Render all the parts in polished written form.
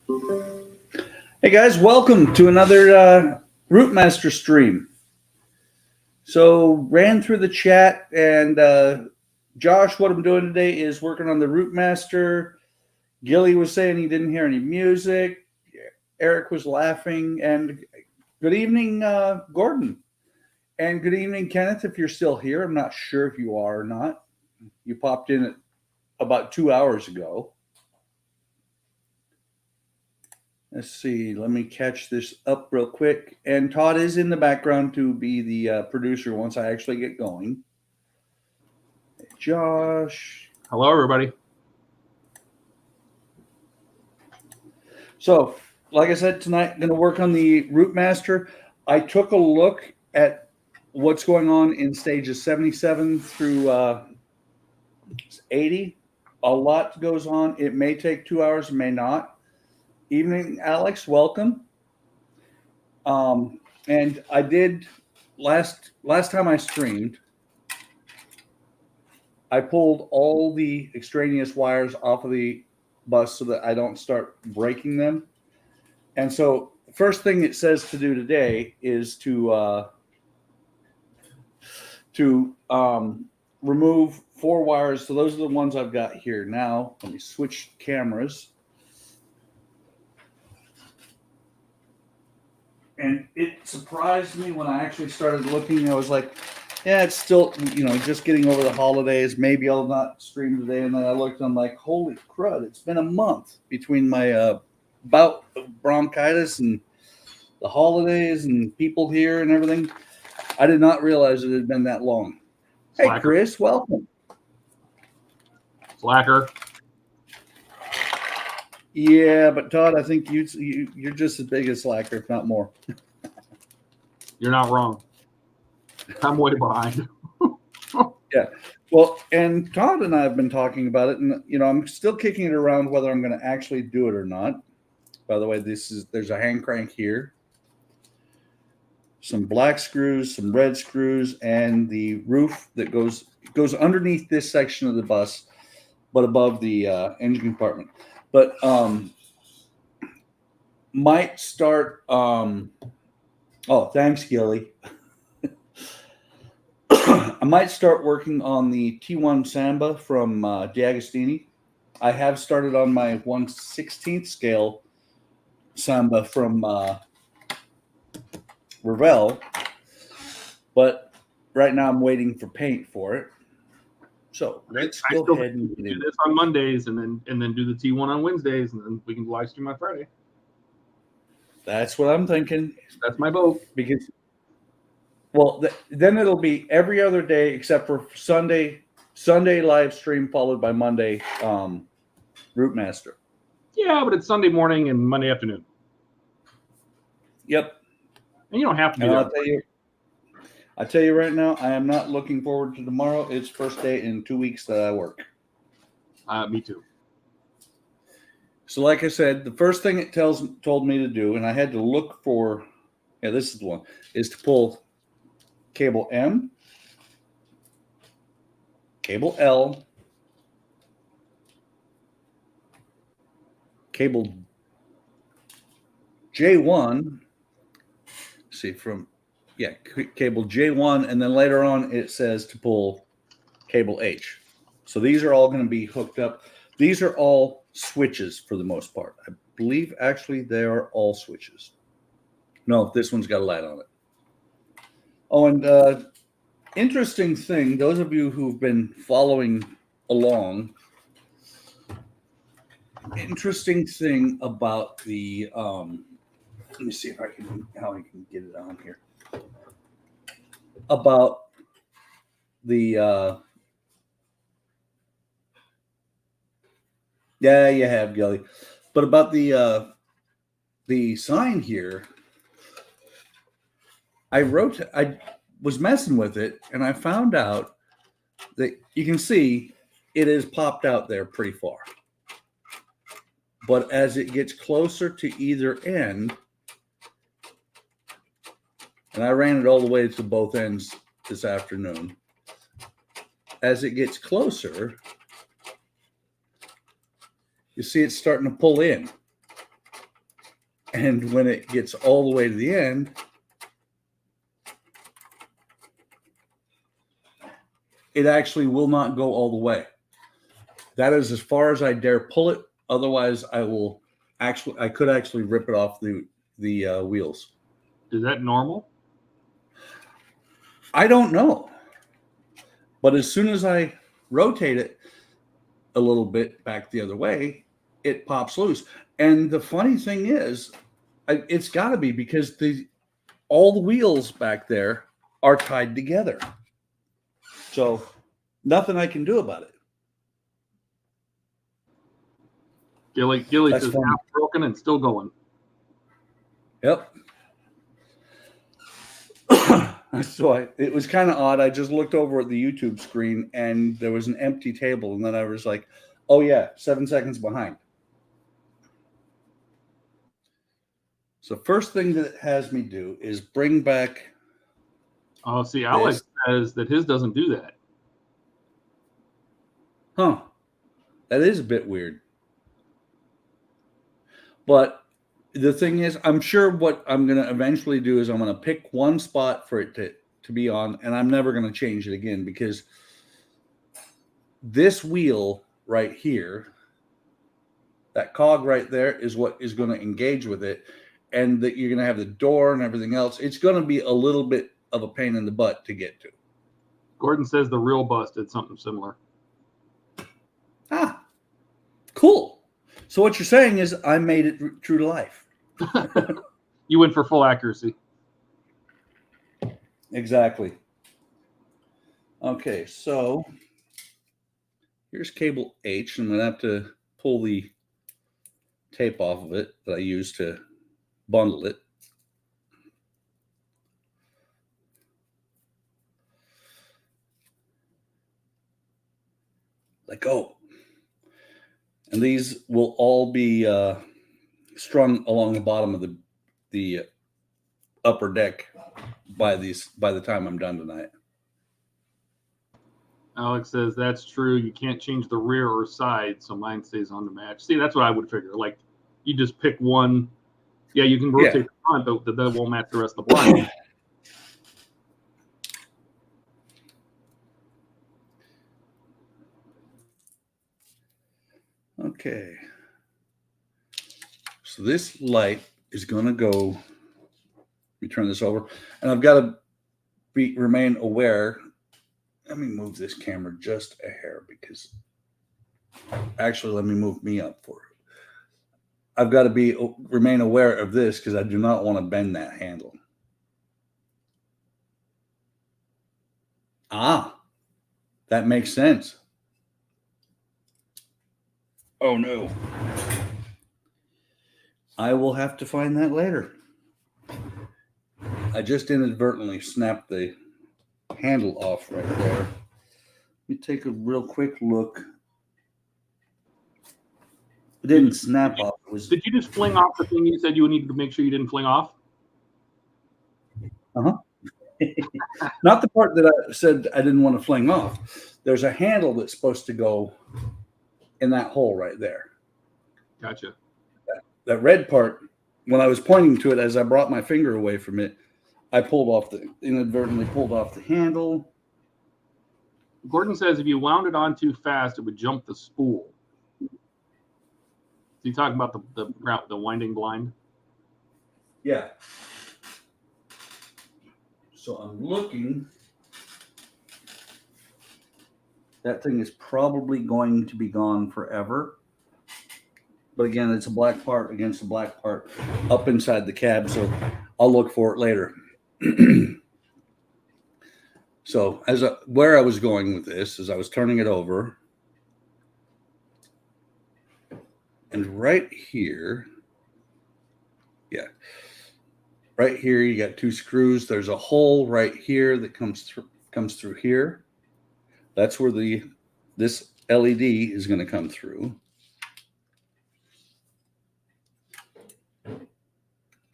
Hey guys, welcome to another Routemaster stream. So ran through the chat, and Josh, what I'm doing today is working on the Routemaster. Gilly was saying he didn't hear any music. Eric was laughing, and good evening, Gordon, and good evening, Kenneth. If you're still here, I'm not sure if you are or not. You popped in about 2 hours ago. Let's see. Let me catch this up real quick. And Todd is in the background to be the producer once I actually get going. Josh. Hello, everybody. So, like I said, tonight I'm going to work on the Routemaster. I took a look at what's going on in stages 77 through 80. A lot goes on. It may take 2 hours, may not. Evening, Alex. Welcome. And I did last time I streamed, I pulled all the extraneous wires off of the bus so that I don't start breaking them. And so the first thing it says to do today is to remove 4 wires. So those are the ones I've got here. Now let me switch cameras. And it surprised me when I actually started looking. I was like, yeah, it's still, just getting over the holidays. Maybe I'll not stream today. And then I looked and I'm like, holy crud, it's been a month between my bout of bronchitis and the holidays and people here and everything. I did not realize it had been that long. Slacker. Hey, Chris, welcome. Slacker. Yeah, but Todd, I think you're just as big as Slacker, if not more. You're not wrong. I'm way behind. Yeah. Well, and Todd and I have been talking about it, and I'm still kicking it around whether I'm going to actually do it or not. By the way, there's a hand crank here, some black screws, some red screws, and the roof that goes underneath this section of the bus, but above the engine compartment. But might start. Oh, thanks, Gilly. I might start working on the T1 Samba from D'Agostini. I have started on my 1/16th scale Samba from Revell, but right now I'm waiting for paint for it. So let's go ahead and do this on Mondays and then do the T1 on Wednesdays, and then we can live stream on Friday. That's what I'm thinking. That's my vote. Because, well, then it'll be every other day except for Sunday live stream followed by Monday Routemaster. Yeah, but it's Sunday morning and Monday afternoon. Yep. And you don't have to be there. I'll tell you right now, I am not looking forward to tomorrow. It's first day in 2 weeks that I work. Me too. So like I said, the first thing it told me to do, and I had to look for, this is the one, is to pull cable M, cable L, cable J1, cable J1, and then later on it says to pull cable H. So these are all going to be hooked up. These are all switches for the most part. I believe actually they are all switches. No, this one's got a light on it. Oh, and interesting thing, those of you who've been following along, interesting thing about the let me see how I can get it on here. About the yeah, you have, Gilly. But about the sign here, I was messing with it, and I found out that you can see it is popped out there pretty far. But as it gets closer to either end, and I ran it all the way to both ends this afternoon, as it gets closer, you see it's starting to pull in. And when it gets all the way to the end, it actually will not go all the way. That is as far as I dare pull it. Otherwise, I could actually rip it off the wheels. Is that normal? I don't know. But as soon as I rotate it a little bit back the other way, it pops loose. And the funny thing is, it's got to be because all the wheels back there are tied together. So nothing I can do about it. Gilly That's says funny. half broken and still going. Yep. So it was kind of odd. I just looked over at the YouTube screen and there was an empty table. And then I was like, oh, yeah, 7 seconds behind. So first thing that it has me do is bring back. Oh, see, Alex says that his doesn't do that. Huh. That is a bit weird. But the thing is, I'm sure what I'm going to eventually do is I'm going to pick one spot for it to be on, and I'm never going to change it again because this wheel right here, that cog right there, is what is going to engage with it, and that you're going to have the door and everything else. It's going to be a little bit of a pain in the butt to get to. Gordon says the real bus did something similar. Ah, cool. So what you're saying is I made it true to life. You went for full accuracy. Exactly. Okay, so here's cable H. I'm going to have to pull the tape off of it that I used to bundle it. Let go. And these will all be strung along the bottom of the upper deck by the time I'm done tonight. Alex says that's true. You can't change the rear or side, so mine stays on the match. See, that's what I would figure. Like, you just pick one. Yeah, you can rotate the front, but that won't match the rest of the blind. Okay. So this light is going to go. Let me turn this over, and I've got to remain aware. Let me move this camera just a hair because actually, let me move me up for it. I've got to remain aware of this because I do not want to bend that handle. Ah, that makes sense. Oh no. I will have to find that later. I just inadvertently snapped the handle off right there. Let me take a real quick look. It didn't snap off. Did you just fling off the thing you said you needed to make sure you didn't fling off? Uh-huh. Not the part that I said I didn't want to fling off. There's a handle that's supposed to go in that hole right there. Gotcha. That red part, when I was pointing to it as I brought my finger away from it, I inadvertently pulled off the handle. Gordon says if you wound it on too fast, it would jump the spool. Is he talking about the winding blind? Yeah. So I'm looking. That thing is probably going to be gone forever. But again, it's a black part against a black part up inside the cab, so I'll look for it later. So where I was going with this is I was turning it over. And right here, right here, you got two screws. There's a hole right here that comes through here. That's where this LED is going to come through.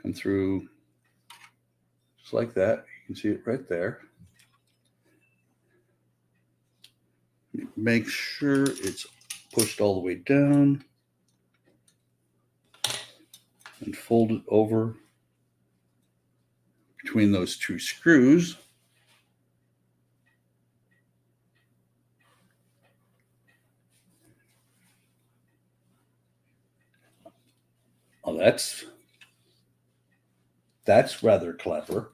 Come through just like that. You can see it right there. Make sure it's pushed all the way down. and fold it over between those two screws. Oh, that's rather clever.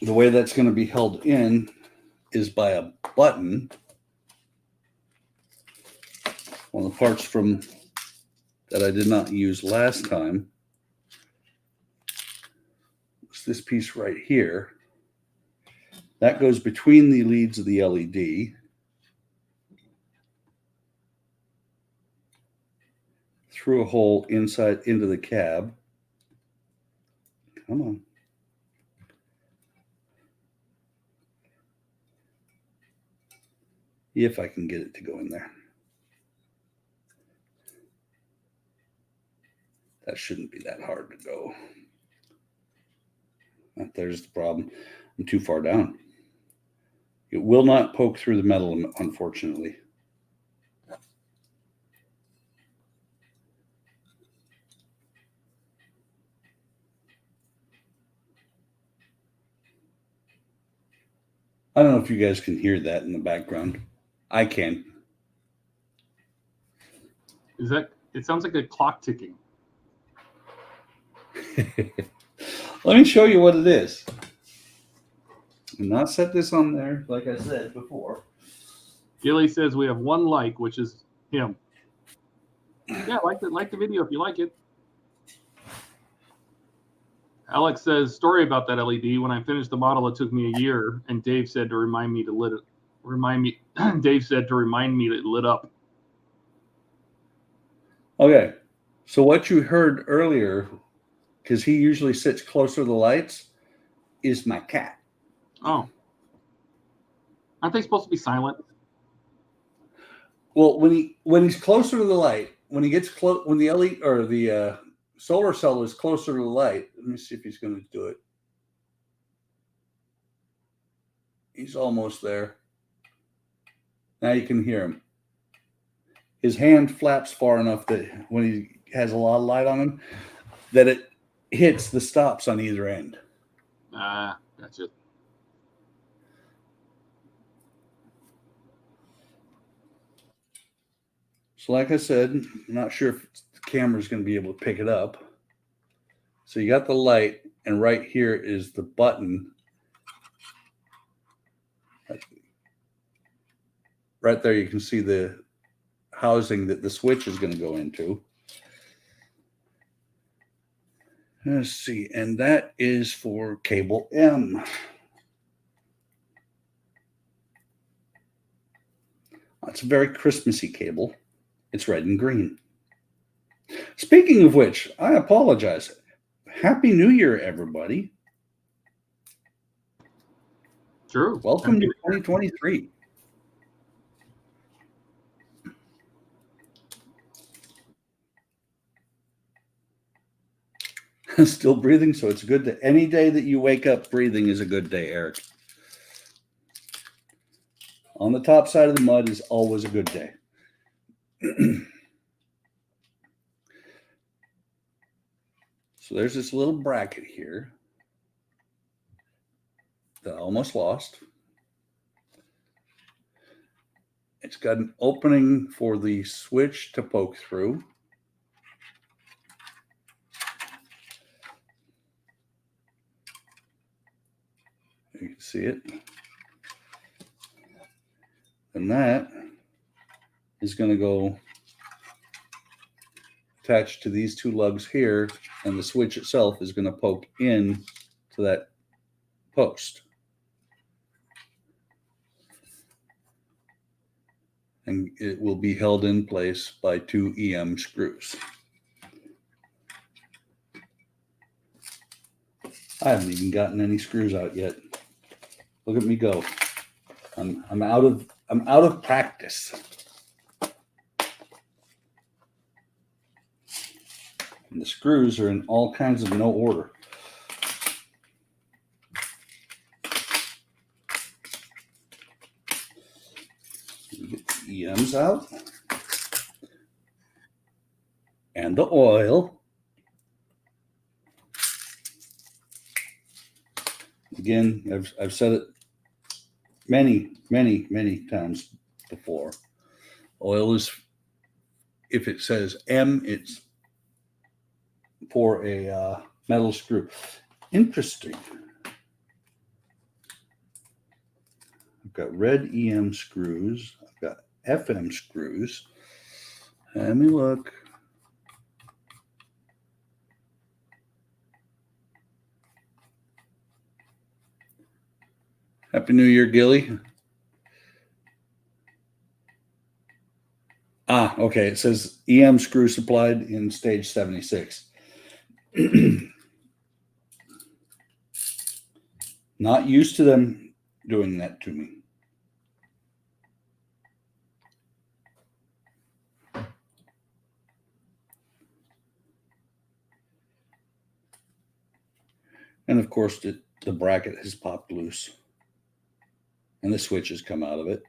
The way that's going to be held in is by a button. One of the parts from that I did not use last time was this piece right here. That goes between the leads of the LED. Through a hole inside into the cab. Come on. If I can get it to go in there. That shouldn't be that hard to go. There's the problem. I'm too far down. It will not poke through the metal, unfortunately. I don't know if you guys can hear that in the background. I can. Is that? It sounds like a clock ticking. Let me show you what it is. I'm not set this on there, like I said before. Gilly says we have one like, which is him. Yeah, like the video if you like it. Alex says, story about that LED. When I finished the model, it took me a year, and Dave said to remind me to lit it. Dave said to remind me that it lit up. Okay, so what you heard earlier, because he usually sits closer to the lights, is my cat. Oh, aren't they supposed to be silent? Well, when he's closer to the light, when he gets close, when the LED or the solar cell is closer to the light, let me see if he's going to do it. He's almost there. Now you can hear him. His hand flaps far enough that when he has a lot of light on him, that it hits the stops on either end. That's it. So like I said, I'm not sure if the camera's going to be able to pick it up. So you got the light, and right here is the button. Right there you can see the housing that the switch is going to go into. Let's see, and that is for cable M. It's a very Christmassy cable. It's red and green. Speaking of which, I apologize. Happy New Year, everybody. True. Welcome to 2023. Still breathing, so it's good that any day that you wake up breathing is a good day, Eric. On the top side of the mud is always a good day. So there's this little bracket here that I almost lost. It's got an opening for the switch to poke through. You can see it. And that is going to go attached to these two lugs here, and the switch itself is going to poke in to that post. And it will be held in place by two EM screws. I haven't even gotten any screws out yet. Look at me go. I'm out of practice. And the screws are in all kinds of no order. Get the EMs out. and the oil. Again, I've said it many times before. Oil is, if it says M, it's for a metal screw. Interesting. I've got red EM screws. I've got FM screws. Let me look. Happy New Year, Gilly. Okay. It says EM screw supplied in stage 76. Not used to them doing that to me. And of course, the bracket has popped loose. And the switch has come out of it.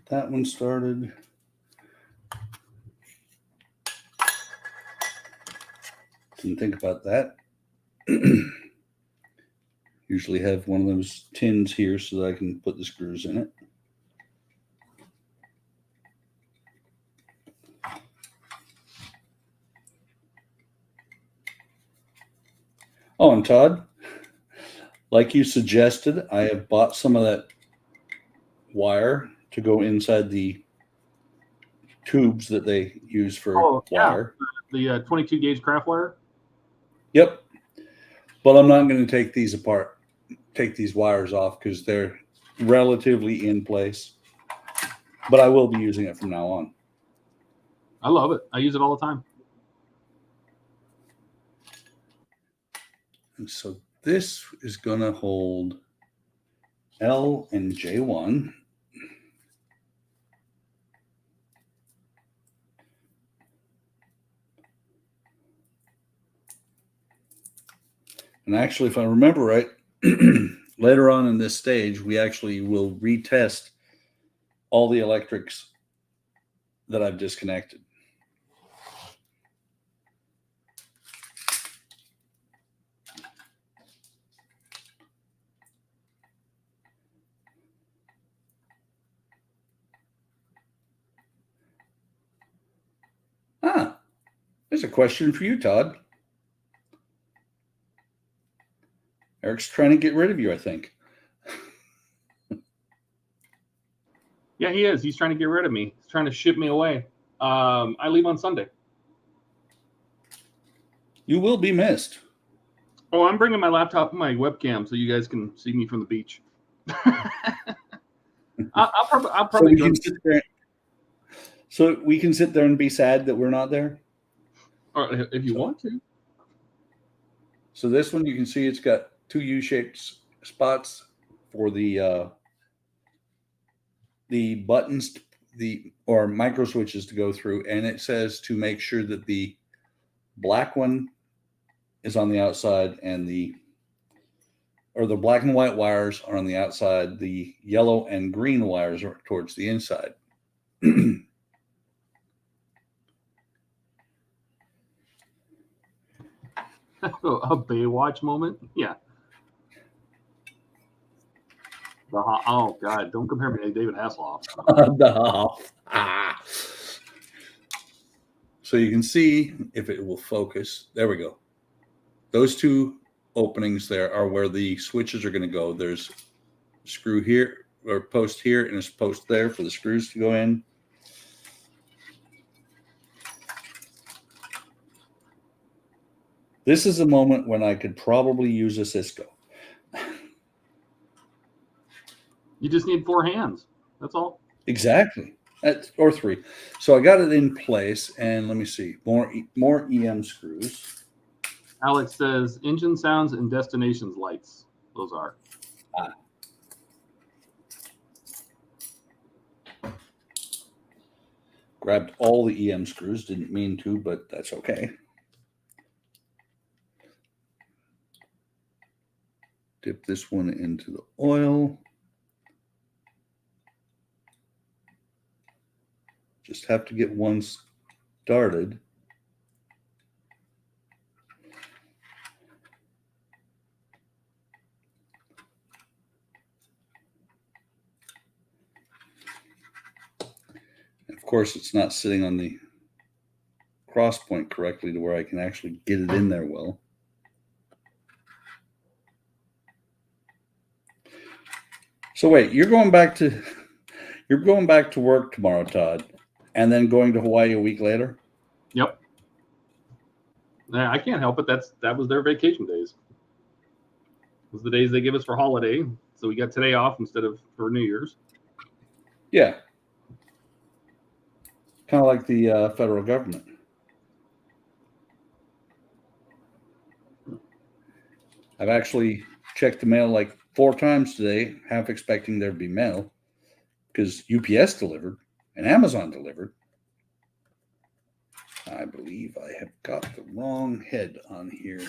That one started. Didn't think about that. Usually have one of those tins here so that I can put the screws in it. Oh, and Todd, like you suggested, I have bought some of that wire to go inside the tubes that they use for wire. The 22 gauge craft wire. Yep. But I'm not going to take these apart, take these wires off because they're relatively in place. But I will be using it from now on. I love it. I use it all the time. And so this is going to hold L and J1. And actually, if I remember right, later on in this stage, we actually will retest all the electrics that I've disconnected. There's a question for you, Todd. Eric's trying to get rid of you, I think. Yeah, he is. He's trying to get rid of me. He's trying to ship me away. I leave on Sunday. You will be missed. Oh, I'm bringing my laptop and my webcam so you guys can see me from the beach. I'll probably so we can sit there and be sad that we're not there? Or if you want to. So this one, you can see it's got two U-shaped spots for the buttons, or micro switches to go through, and it says to make sure that the black one is on the outside and the black and white wires are on the outside. The yellow and green wires are towards the inside. A Baywatch moment? Yeah. Oh, God. Don't compare me to David Hasselhoff. So you can see if it will focus. There we go. Those two openings there are where the switches are going to go. There's a screw here, or post here, and a post there for the screws to go in. This is a moment when I could probably use a Cisco. You just need 4 hands. That's all. Exactly. Or 3. So I got it in place, and let me see. More EM screws. Alex says engine sounds and destinations lights. Those are. Grabbed all the EM screws. Didn't mean to, but that's okay. Dip this one into the oil. Just have to get one started. Of course, it's not sitting on the cross point correctly to where I can actually get it in there well. So wait, you're going back to work tomorrow, Todd, and then going to Hawaii a week later? Yep. I can't help it. That was their vacation days. It was the days they give us for holiday. So we got today off instead of for New Year's. Yeah. Kind of like the federal government. I've actually checked the mail like 4 times today, half expecting there'd be mail, because UPS delivered and Amazon delivered. I believe I have got the wrong head on here.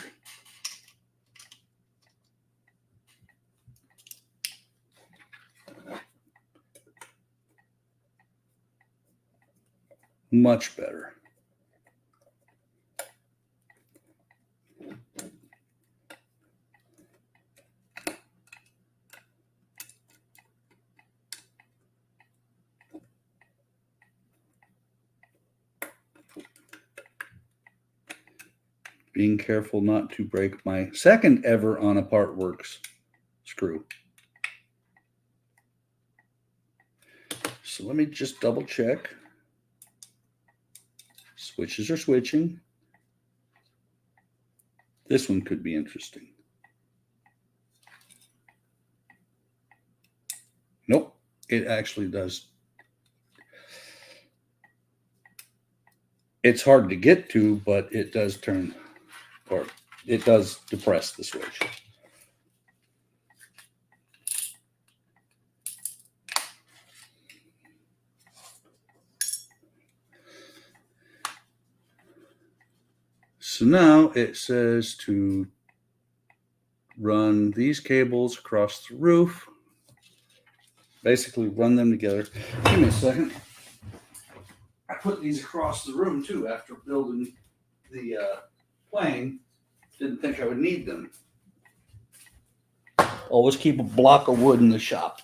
Much better. Being careful not to break my second ever on Apart Works screw. So let me just double check. Switches are switching. This one could be interesting. Nope, it actually does. It's hard to get to, but it does turn, or it does depress the switch. So now it says to run these cables across the roof. Basically run them together. Give me a second. I put these across the room too after building the plane. Didn't think I would need them. Always keep a block of wood in the shop.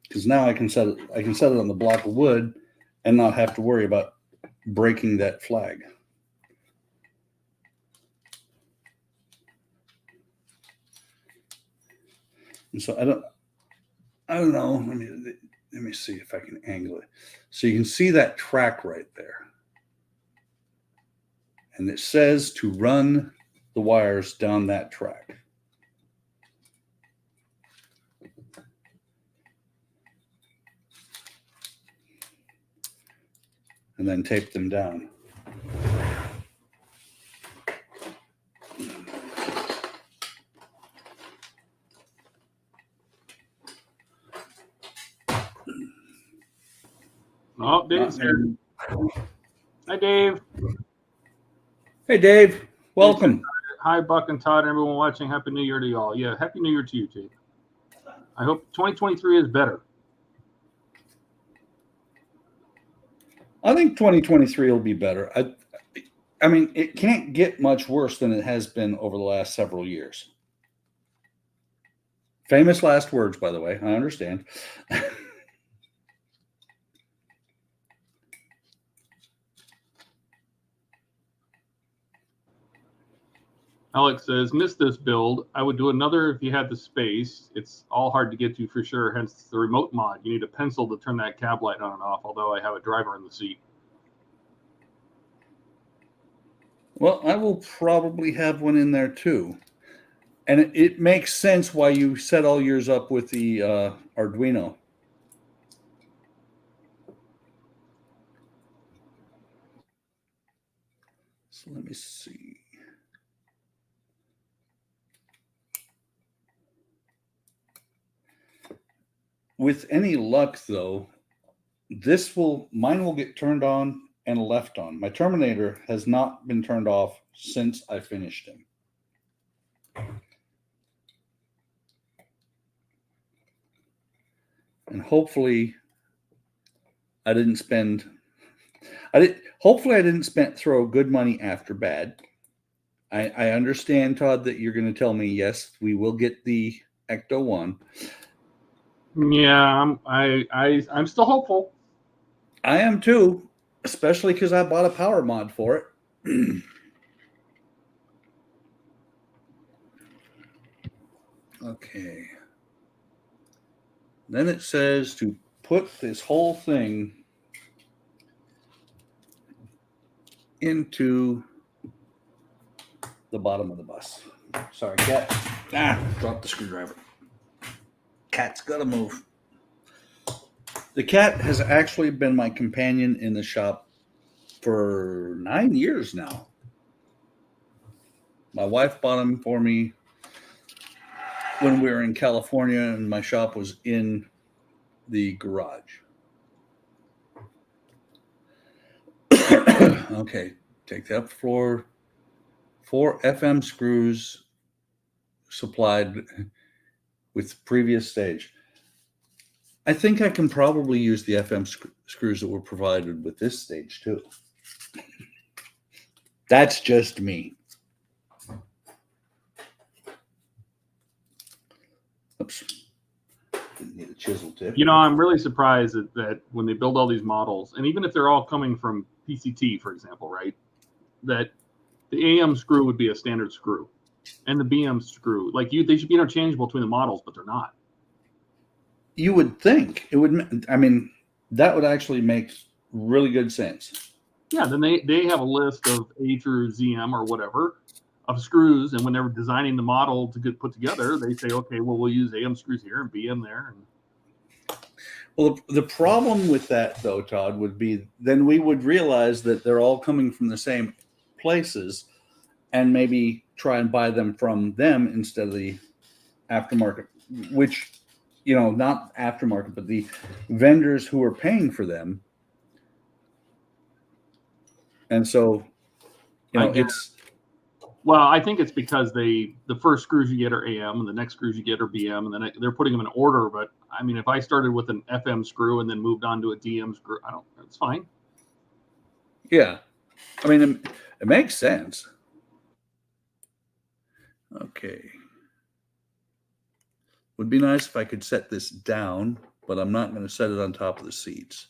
Because now I can set it on the block of wood and not have to worry about breaking that flag. And so I don't know. Let me see if I can angle it. So you can see that track right there. And it says to run the wires down that track. And then tape them down. Oh, Dave's here. Hi, Dave. Hey, Dave. Welcome. Hi, Buck and Todd, and everyone watching. Happy New Year to y'all. Yeah, Happy New Year to you, Dave. I hope 2023 is better. I think 2023 will be better. I mean, it can't get much worse than it has been over the last several years. Famous last words, by the way. I understand. Alex says, missed this build. I would do another if you had the space. It's all hard to get to for sure, hence the remote mod. You need a pencil to turn that cab light on and off, although I have a driver in the seat. Well, I will probably have one in there too. And it makes sense why you set all yours up with the Arduino. So let me see. With any luck, though, mine will get turned on and left on. My Terminator has not been turned off since I finished him. And hopefully I didn't throw good money after bad. I understand, Todd, that you're going to tell me, yes, we will get the Ecto 1. Yeah, I'm still hopeful. I am too, especially because I bought a power mod for it. Okay. Then it says to put this whole thing into the bottom of the bus. Sorry, cat. Dropped the screwdriver. Cat's got to move. The cat has actually been my companion in the shop for 9 years now. My wife bought him for me when we were in California and my shop was in the garage. Okay, take that floor. 4 FM screws supplied with previous stage. I think I can probably use the FM screws that were provided with this stage too. That's just me. Oops. Didn't need a chisel tip. You know, I'm really surprised that when they build all these models, and even if they're all coming from PCT, for example, right, that the AM screw would be a standard screw, and the BM screw, like they should be interchangeable between the models, but they're not. You would think it would. I mean, that would actually make really good sense. Yeah, then they have a list of A through ZM or whatever of screws, and when they're designing the model to get put together, they say, okay, well, we'll use AM screws here and BM there. Well, the problem with that, though, Todd, would be then we would realize that they're all coming from the same places and maybe try and buy them from them instead of the aftermarket, which, you know, not aftermarket, but the vendors who are paying for them. And so, you know, well, I think it's because the first screws you get are AM and the next screws you get are BM, and then they're putting them in order. But I mean, if I started with an FM screw and then moved on to a DM screw, it's fine. Yeah. I mean, it makes sense. Okay. Would be nice if I could set this down, but I'm not going to set it on top of the seats.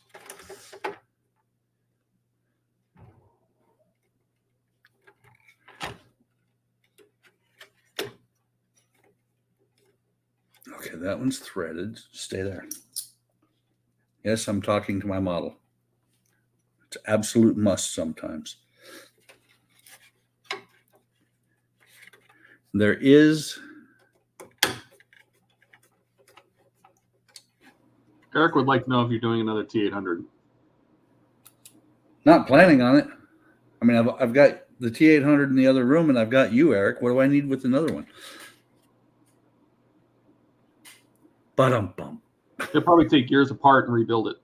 Okay, that one's threaded. Stay there. Yes, I'm talking to my model. It's an absolute must sometimes. There is... Eric would like to know if you're doing another T800. Not planning on it. I mean, I've got the T800 in the other room, and I've got you, Eric. What do I need with another one? Ba-dum-bum. They'll probably take years apart and rebuild it.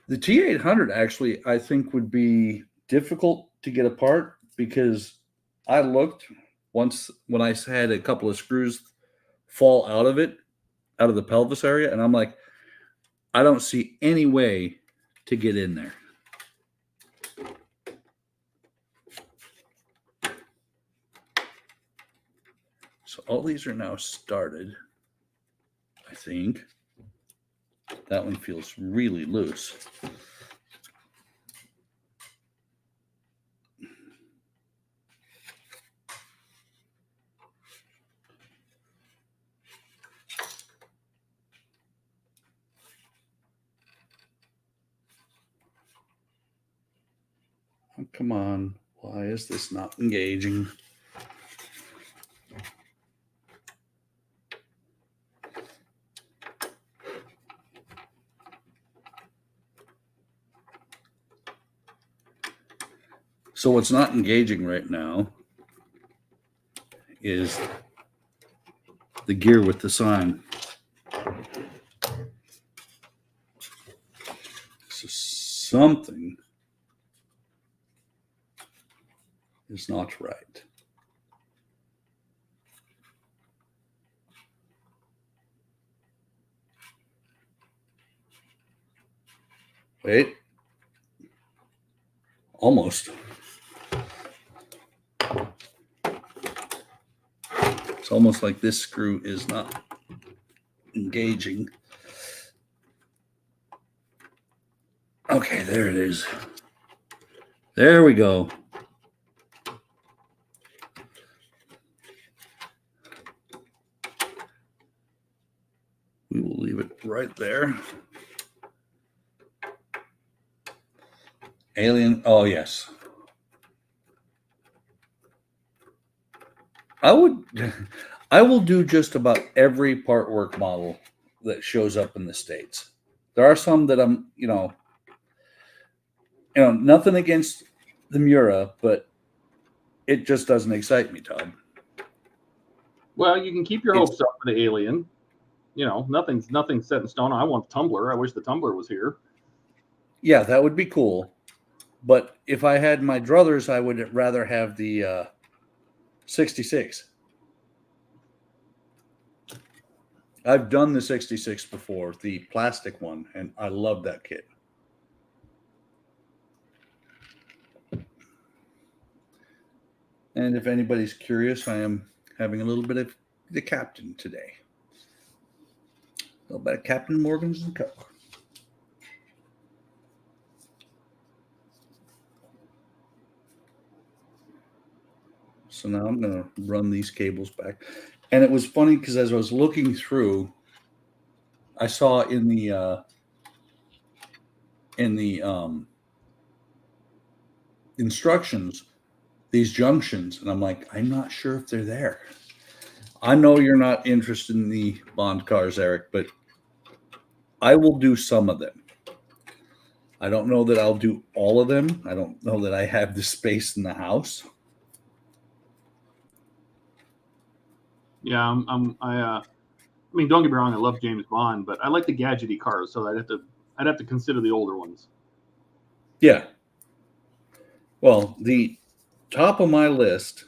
The T800 actually, I think, would be difficult to get apart because I looked once when I had a couple of screws fall out of it, out of the pelvis area, and I'm like, I don't see any way to get in there. So all these are now started, I think. That one feels really loose. Oh, come on. Why is this not engaging? So what's not engaging right now is the gear with the sign. something is not right. Wait. Almost. It's almost like this screw is not engaging. Okay, there it is. There we go. We will leave it right there. Alien. Oh, yes. I will do just about every part work model that shows up in the States. There are some that I'm, nothing against the Mura, but it just doesn't excite me, Todd. Well, you can keep your hopes up for the Alien. Nothing's set in stone. I want the Tumbler. I wish the Tumbler was here. Yeah, that would be cool. But if I had my druthers, I would rather have the 66. I've done the 66 before, the plastic one, and I love that kit. And if anybody's curious, I am having a little bit of the Captain today. A little bit of Captain Morgan's and Coke. So now I'm going to run these cables back. And it was funny because as I was looking through, I saw in the instructions these junctions, and I'm like, I'm not sure if they're there. I know you're not interested in the Bond cars, Eric, but I will do some of them. I don't know that I'll do all of them. I don't know that I have the space in the house. Yeah, I mean, don't get me wrong, I love James Bond, but I like the gadgety cars, so I'd have to consider the older ones. Yeah. Well, the top of my list,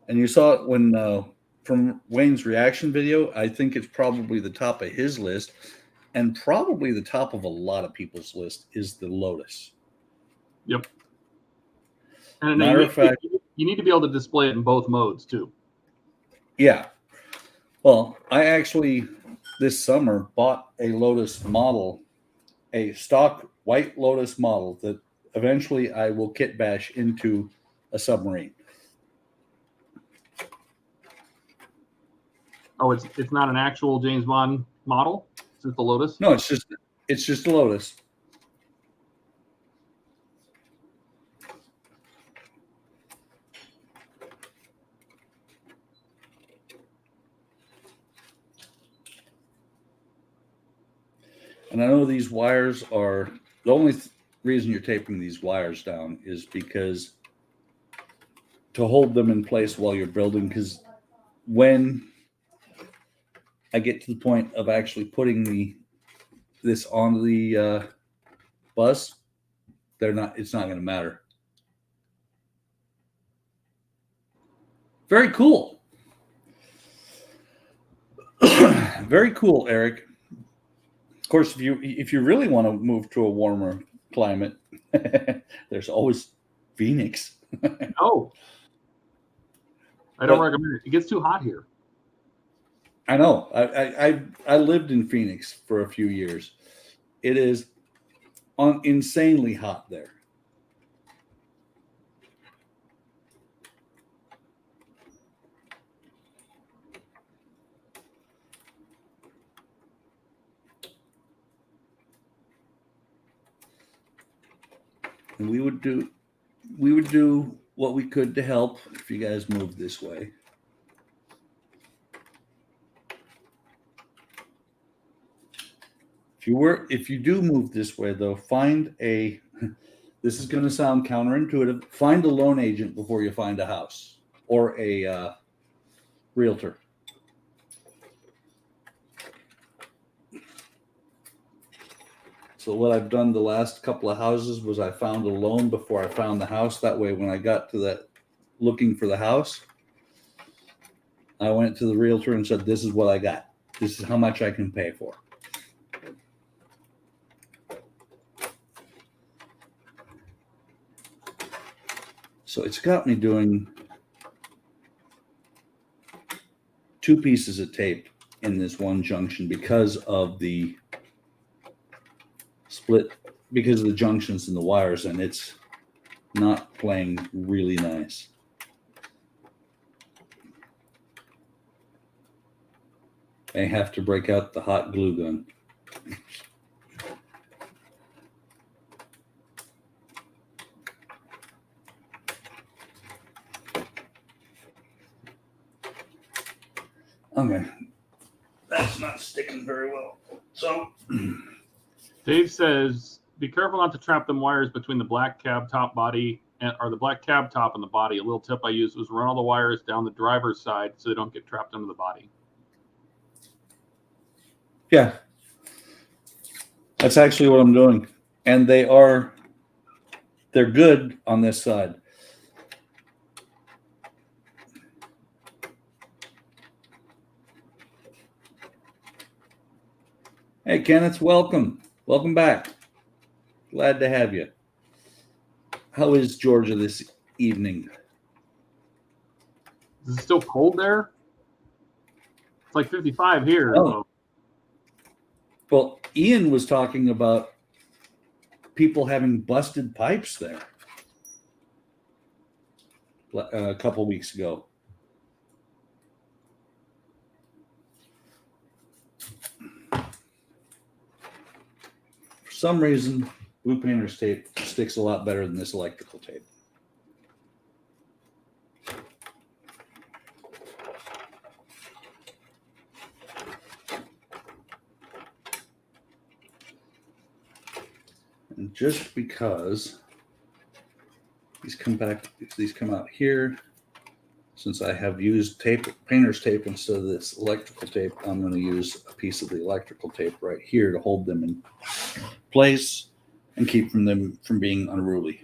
and you saw it when from Wayne's reaction video, I think it's probably the top of his list, and probably the top of a lot of people's list is the Lotus. Yep. And matter of fact, you need to be able to display it in both modes too. Yeah. Well, I actually this summer bought a Lotus model, a stock white Lotus model that eventually I will kit bash into a submarine. Oh, it's not an actual James Bond model? It's just the Lotus? No, it's just a Lotus. And I know these wires are the only reason you're taping these wires down is because to hold them in place while you're building, because when I get to the point of actually putting this on the bus, it's not going to matter. Very cool. Very cool, Eric. Of course, if you really want to move to a warmer climate, there's always Phoenix. No. I don't recommend it. It gets too hot here. I know. I lived in Phoenix for a few years. It is insanely hot there. And we would do what we could to help if you guys move this way. If you do move this way though, this is going to sound counterintuitive, find a loan agent before you find a house or a realtor. So what I've done the last couple of houses was I found a loan before I found the house. That way, when I got to that looking for the house, I went to the realtor and said, this is what I got. This is how much I can pay for. So it's got me doing 2 pieces of tape in this one junction because of the split, because of the junctions and the wires, and it's not playing really nice. I have to break out the hot glue gun. Okay, that's not sticking very well. So Dave says, be careful not to trap them wires between the black cab top body or the black cab top and the body. A little tip I used was run all the wires down the driver's side so they don't get trapped under the body. yeah, that's actually what I'm doing. And they're good on this side. Hey, Kenneth, welcome. Welcome back. Glad to have you. How is Georgia this evening? Is it still cold there? It's like 55 here. Oh. So. Well, Ian was talking about people having busted pipes there a couple weeks ago. For some reason, blue painter's tape sticks a lot better than this electrical tape. And just because these come out here, since I have used painter's tape instead of this electrical tape, I'm going to use a piece of the electrical tape right here to hold them in place and keep them from being unruly.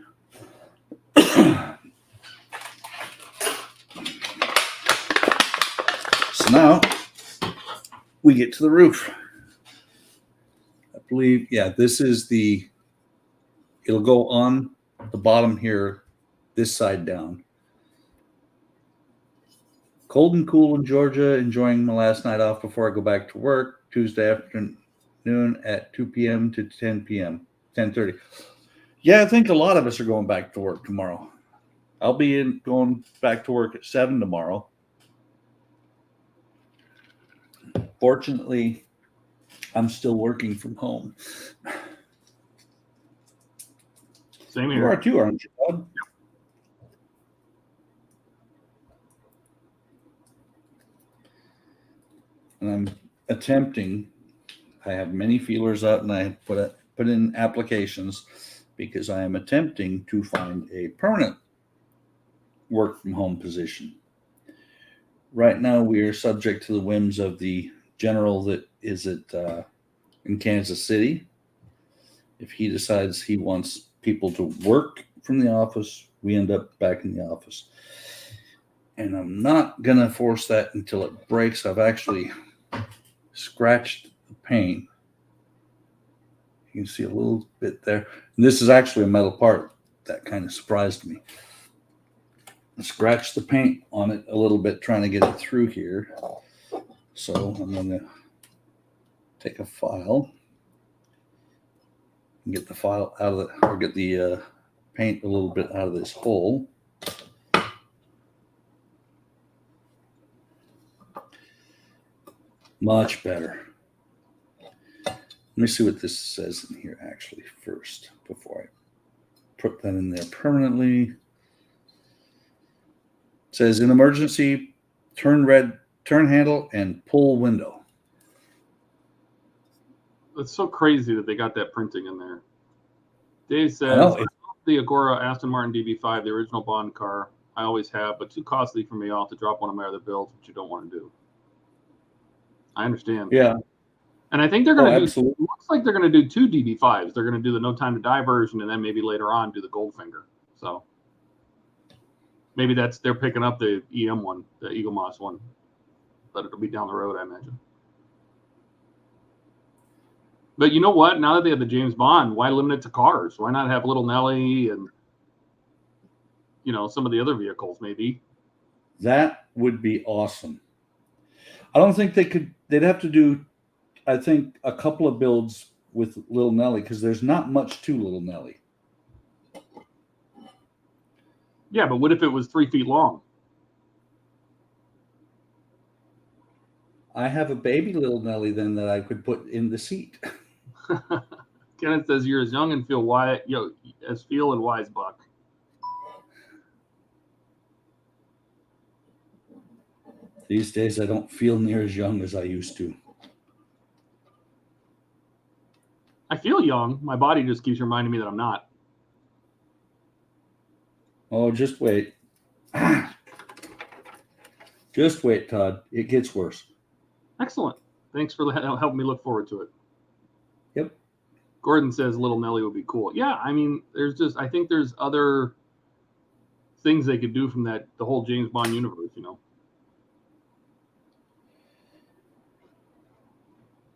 So now we get to the roof. I believe, yeah, this is it'll go on the bottom here, this side down. Cold and cool in Georgia, enjoying my last night off before I go back to work Tuesday afternoon at 2 p.m. to 10 p.m., 10:30. Yeah, I think a lot of us are going back to work tomorrow. I'll be going back to work at 7 tomorrow. Fortunately, I'm still working from home. Same here. You are too, aren't you, Bud? And I'm attempting. I have many feelers out, and I put in applications because I am attempting to find a permanent work from home position. Right now, we are subject to the whims of the general that is in Kansas City. If he decides he wants people to work from the office, we end up back in the office. And I'm not going to force that until it breaks. I've actually scratched the paint. You can see a little bit there. And this is actually a metal part. That kind of surprised me. I scratched the paint on it a little bit, trying to get it through here. So I'm going to take a file and get the file out of or get the paint a little bit out of this hole. Much better. Let me see what this says in here actually first before I put that in there permanently. It says in emergency, turn handle and pull window. It's so crazy that they got that printing in there. Dave says, the Agora Aston Martin DB5, the original Bond car, I always have, but too costly for me. I'll have to drop one of my other builds, which you don't want to do. I understand. Yeah. And I think they're going to do. Absolutely. Looks like they're going to do 2 DD5s. They're going to do the No Time to Die version, and then maybe later on do the Goldfinger. So maybe they're picking up the EM one, the Eagle Moss one, but it'll be down the road, I imagine. But you know what? Now that they have the James Bond, why limit it to cars? Why not have Little Nelly and some of the other vehicles? Maybe that would be awesome. I don't think they could. They'd have to do, I think, a couple of builds with Little Nelly because there's not much to Little Nelly. Yeah, but what if it was 3 feet long? I have a baby Little Nelly then that I could put in the seat. Kenneth says you're as young and feel wise, as feel and wise, Buck. These days, I don't feel near as young as I used to. I feel young. My body just keeps reminding me that I'm not. Oh, just wait. Just wait, Todd. It gets worse. Excellent. Thanks for helping me look forward to it. Yep. Gordon says Little Nelly would be cool. Yeah, I mean, I think there's other things they could do from the whole James Bond universe,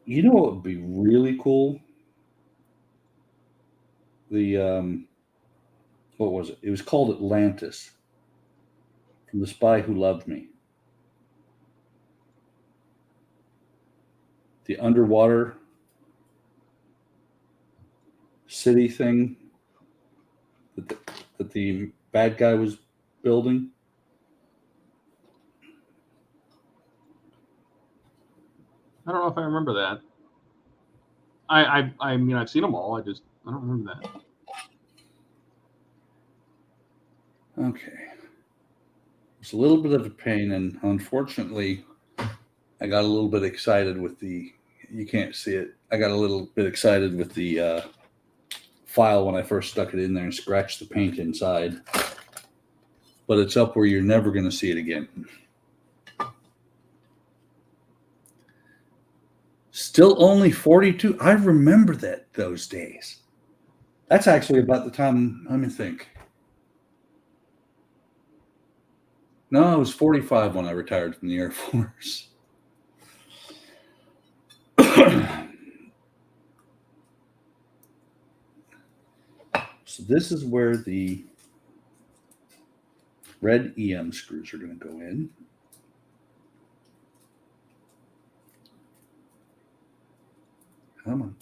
You know what would be really cool? What was it? It was called Atlantis, from The Spy Who Loved Me. The underwater city thing that the bad guy was building. I don't know if I remember that. I mean, I've seen them all. I don't remember that. Okay. It's a little bit of a pain, and unfortunately, I got a little bit excited with you can't see it. I got a little bit excited with the file when I first stuck it in there and scratched the paint inside. But it's up where you're never going to see it again. Still only 42. I remember those days. That's actually about the time, let me think. No, I was 45 when I retired from the Air Force. So this is where the red EM screws are going to go in. Come on.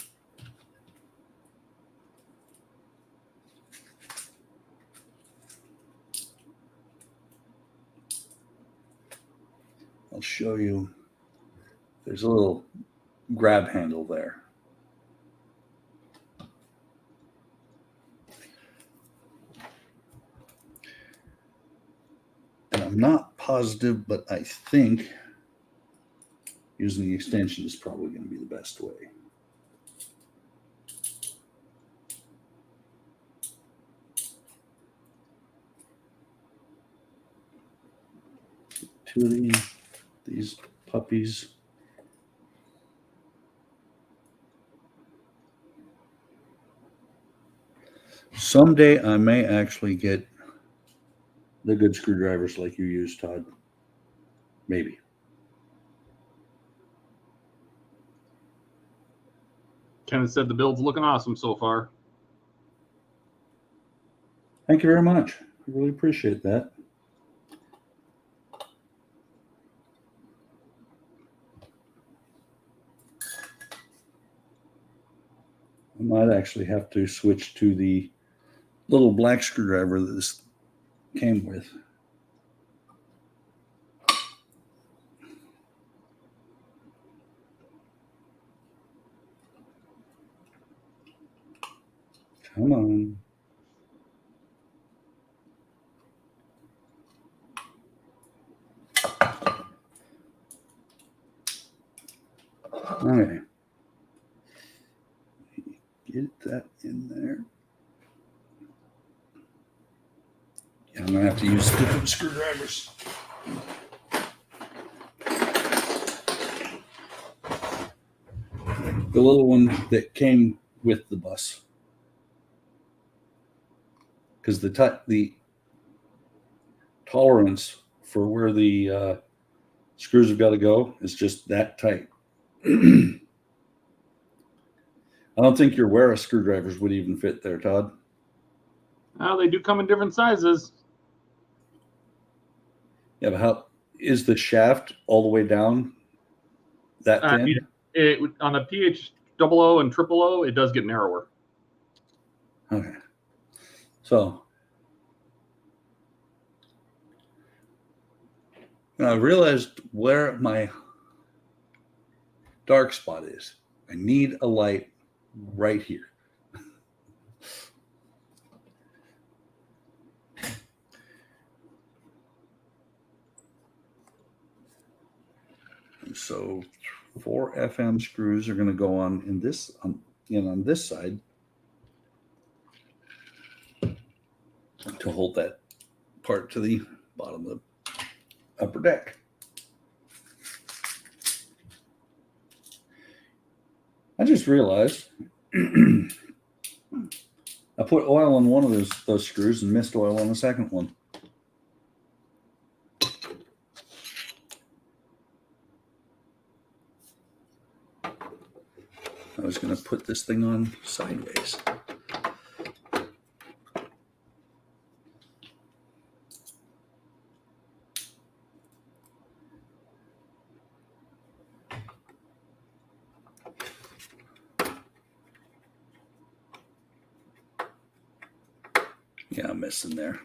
I'll show you. There's a little grab handle there. And I'm not positive, but I think using the extension is probably going to be the best way. Two of these puppies. Someday I may actually get the good screwdrivers like you use, Todd. Maybe. Kenneth said the build's looking awesome so far. Thank you very much. I really appreciate that. I might actually have to switch to the little black screwdriver that this came with. Come on. Okay. Get that in there. Yeah, I'm going to have to use different screwdrivers. The little one that came with the bus. Because the tolerance for where the screws have got to go is just that tight. I don't think your Wera screwdrivers would even fit there, Todd. Oh, they do come in different sizes. Yeah, but how is the shaft all the way down that thin? On the PH00 and 000, it does get narrower. Okay. So I realized where my dark spot is. I need a light right here. And so 4 FM screws are going to go on in this on this side to hold that part to the bottom of the upper deck. I just realized I put oil on one of those screws and missed oil on the second one. I was going to put this thing on sideways. Yeah, I'm missing there.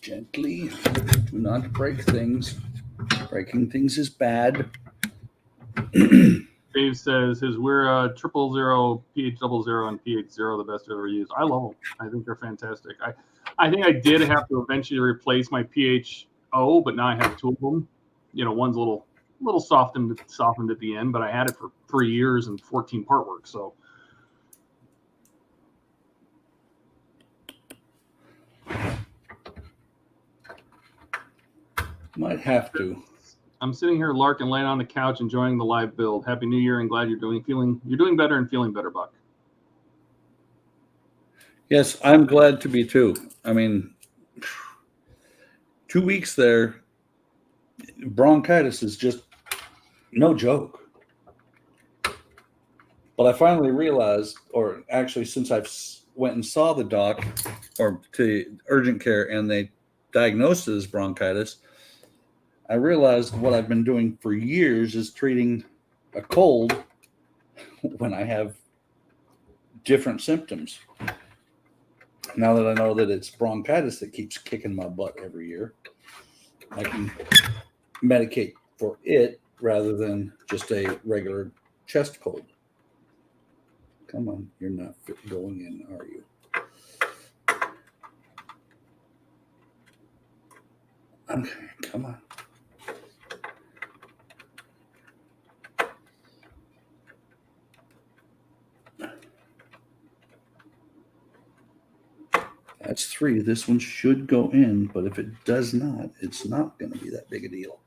Gently, do not break things. Breaking things is bad. Dave says his Wera 000, PH00, and PH0 the best I've ever used. I love them. I think they're fantastic. I think I did have to eventually replace my PH0, but now I have 2 of them. One's a little softened at the end, but I had it for 3 years and 14 part work. So might have to. I'm sitting here larking, laying on the couch, enjoying the live build. Happy New Year and glad you're doing better and feeling better, Buck. Yes, I'm glad to be too. I mean, 2 weeks there, bronchitis is just no joke. But I finally realized, or actually since I've went and saw the doc or to urgent care and they diagnosed it as bronchitis, I realized what I've been doing for years is treating a cold when I have different symptoms. Now that I know that it's bronchitis that keeps kicking my butt every year, I can medicate for it rather than just a regular chest cold. Come on, you're not going in, are you? Okay, come on. That's 3. This one should go in, but if it does not, it's not going to be that big a deal.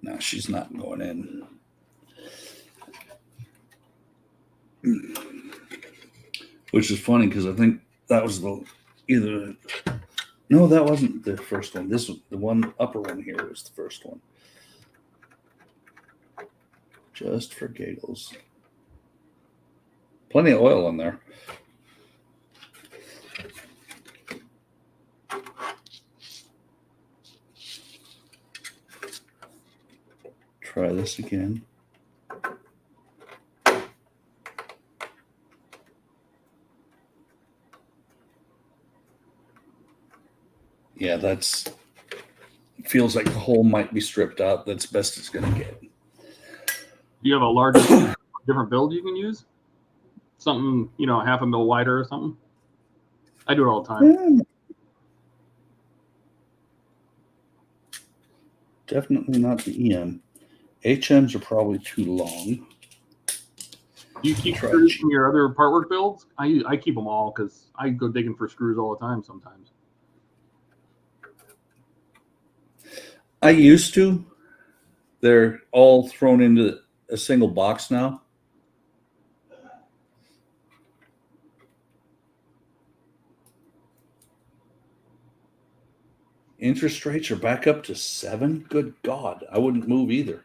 No, she's not going in. Which is funny because I think that was no, that wasn't the first one. This was the one upper one here was the first one. Just for giggles. Plenty of oil in there. Try this again. Yeah, feels like the hole might be stripped out. That's best it's going to get. Do you have a larger, different build you can use? Something, 0.5 mil wider or something? I do it all the time. Yeah. Definitely not the EM. HMs are probably too long. Do you keep Try screws G. from your other part work builds? I keep them all because I go digging for screws all the time sometimes. I used to. They're all thrown into a single box now. Interest rates are back up to 7. Good God, I wouldn't move either.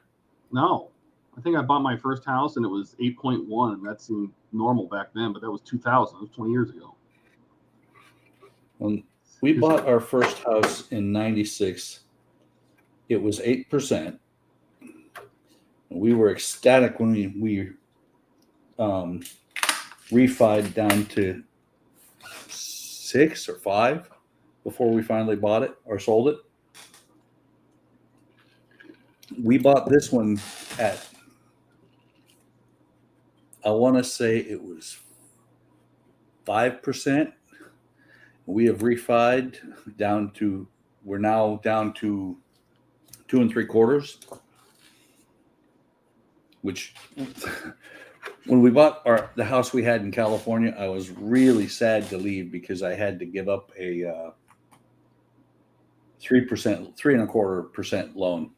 No. I think I bought my first house and it was 8.1. That seemed normal back then, but that was 2000. It was 20 years ago. When we bought our first house in 96, it was 8%. We were ecstatic when we refied down to 6 or 5 before we finally bought it or sold it. We bought this one at, I want to say it was 5%. We have refied down to, we're now down to 2 3/4, which when we bought the house we had in California, I was really sad to leave because I had to give up a 3%, 3.25% loan.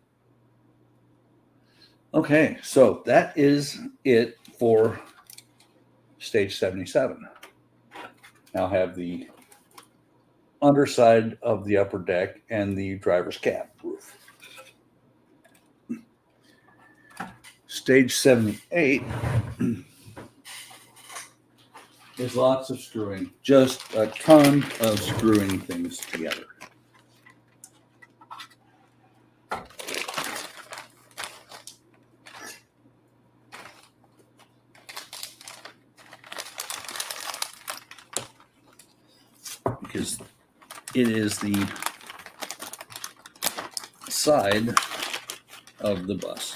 Okay, so that is it for stage 77. Now have the underside of the upper deck and the driver's cab roof. Stage 78 is lots of screwing, just a ton of screwing things together. Because it is the side of the bus.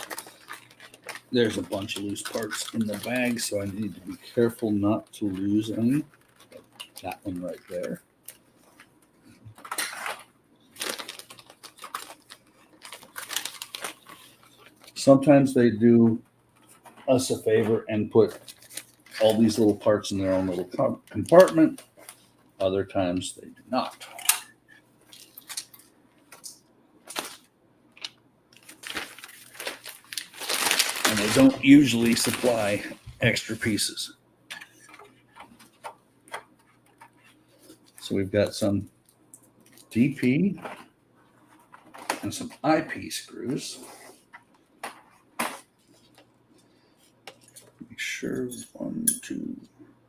There's a bunch of loose parts in the bag, so I need to be careful not to lose any. That one right there. Sometimes they do us a favor and put all these little parts in their own little compartment. Other times they do not. And they don't usually supply extra pieces. So we've got some DP and some IP screws. Make sure 1, 2,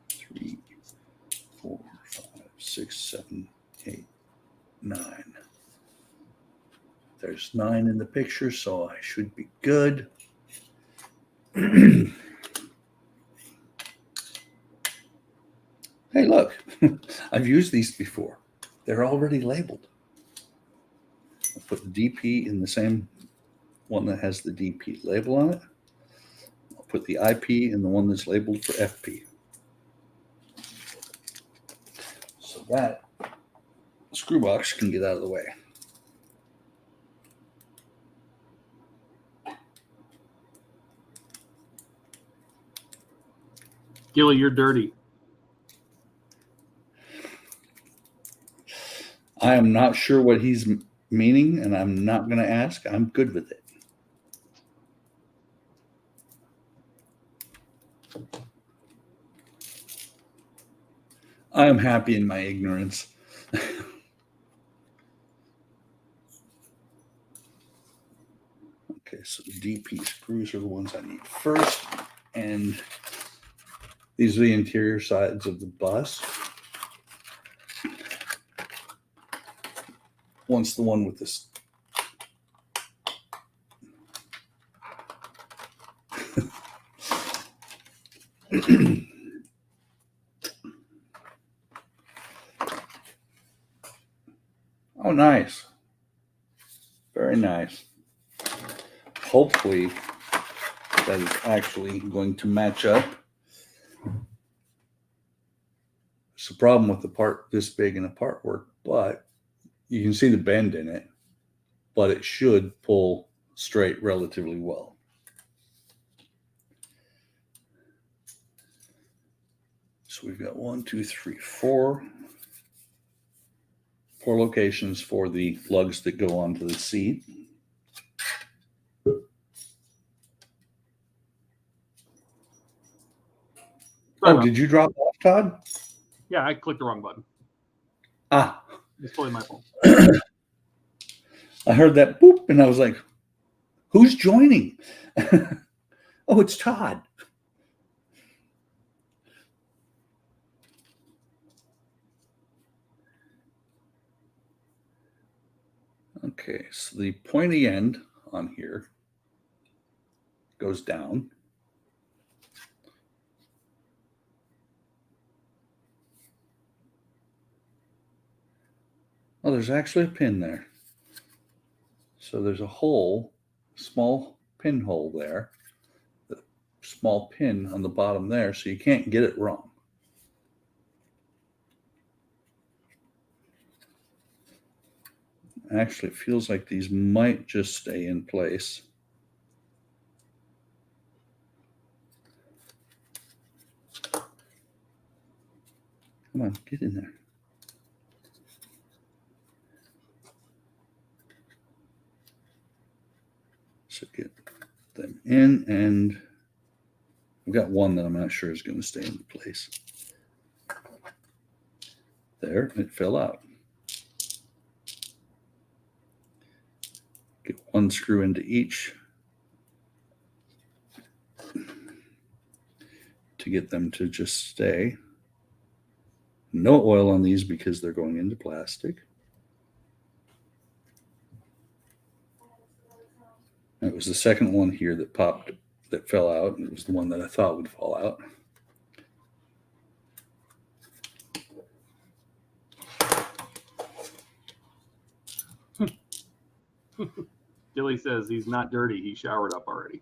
3, 4, 5, 6, 7, 8, 9. There's 9 in the picture, so I should be good. Hey, look, I've used these before. They're already labeled. I'll put the DP in the same one that has the DP label on it. I'll put the IP in the one that's labeled for FP. So that screw box can get out of the way. Gilly, you're dirty. I am not sure what he's meaning, and I'm not going to ask. I'm good with it. I am happy in my ignorance. Okay, so the DP screws are the ones I need first, and these are the interior sides of the bus. One's the one with this. Oh, nice. Very nice. Hopefully that is actually going to match up. Surprise. problem with the part this big in a part work, but you can see the bend in it, but it should pull straight relatively well. So we've got 1, 2, 3, 4 locations for the lugs that go onto the seat. Oh, did you drop off, Todd? Yeah, I clicked the wrong button. Ah. It's totally my fault. I heard that boop, and I was like, who's joining? Oh, it's Todd. Okay, so the pointy end on here goes down. Oh, there's actually a pin there. So there's a hole, small pinhole there, the small pin on the bottom there, so you can't get it wrong. Actually, it feels like these might just stay in place. Come on, get in there. So get them in, and I've got one that I'm not sure is going to stay in place. There, it fell out. Get one screw into each to get them to just stay. No oil on these because they're going into plastic. It was the second one here that popped, that fell out, and it was the one that I thought would fall out. Billy says he's not dirty. He showered up already.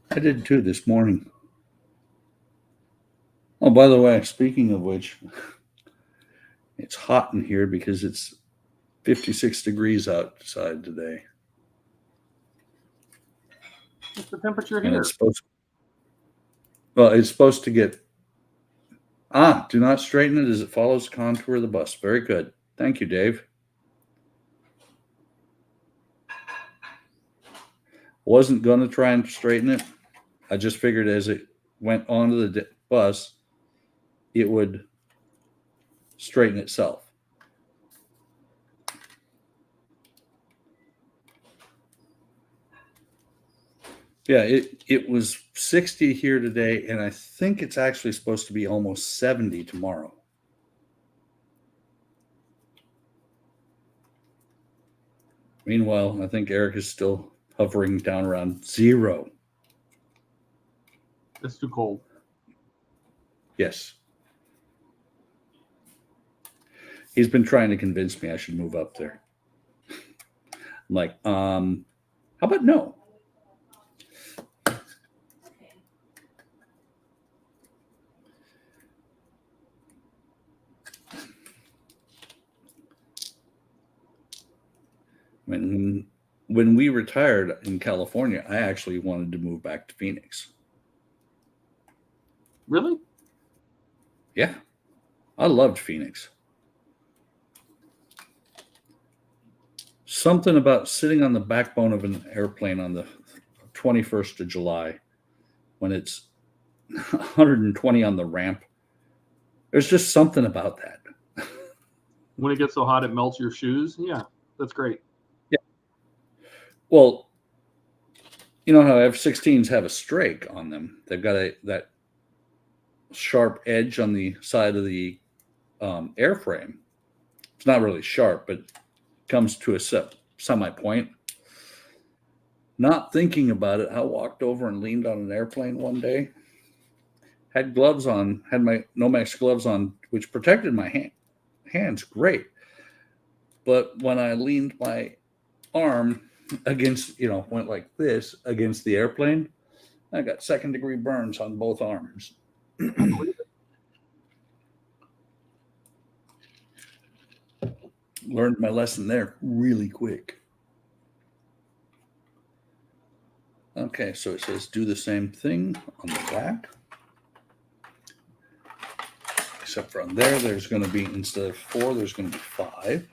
I did too this morning. Oh, by the way, speaking of which, it's hot in here because it's 56 degrees outside today. What's the temperature And here? it's supposed to get, do not straighten it as it follows the contour of the bus. Very good. Thank you, Dave. Wasn't going to try and straighten it. I just figured as it went onto the bus, it would straighten itself. Yeah, it was 60 here today, and I think it's actually supposed to be almost 70 tomorrow. Meanwhile, I think Eric is still hovering down around 0. It's too cold. Yes. He's been trying to convince me I should move up there. I'm like, how about no? When we retired in California, I actually wanted to move back to Phoenix. Really? Yeah. I loved Phoenix. Something about sitting on the backbone of an airplane on the 21st of July when it's 120 on the ramp. There's just something about that. When it gets so hot it melts your shoes? Yeah, that's great. Yeah. Well, you know how F-16s have a strake on them. They've got that sharp edge on the side of the airframe. It's not really sharp, but comes to a semi-point. Not thinking about it, I walked over and leaned on an airplane one day. Had gloves on, had my Nomex gloves on, which protected my hands great. But when I leaned my arm against, went like this against the airplane. I got second-degree burns on both arms. Learned my lesson there really quick. Okay, so it says do the same thing on the back. Except for on there, there's going to be, instead of 4, there's going to be 5.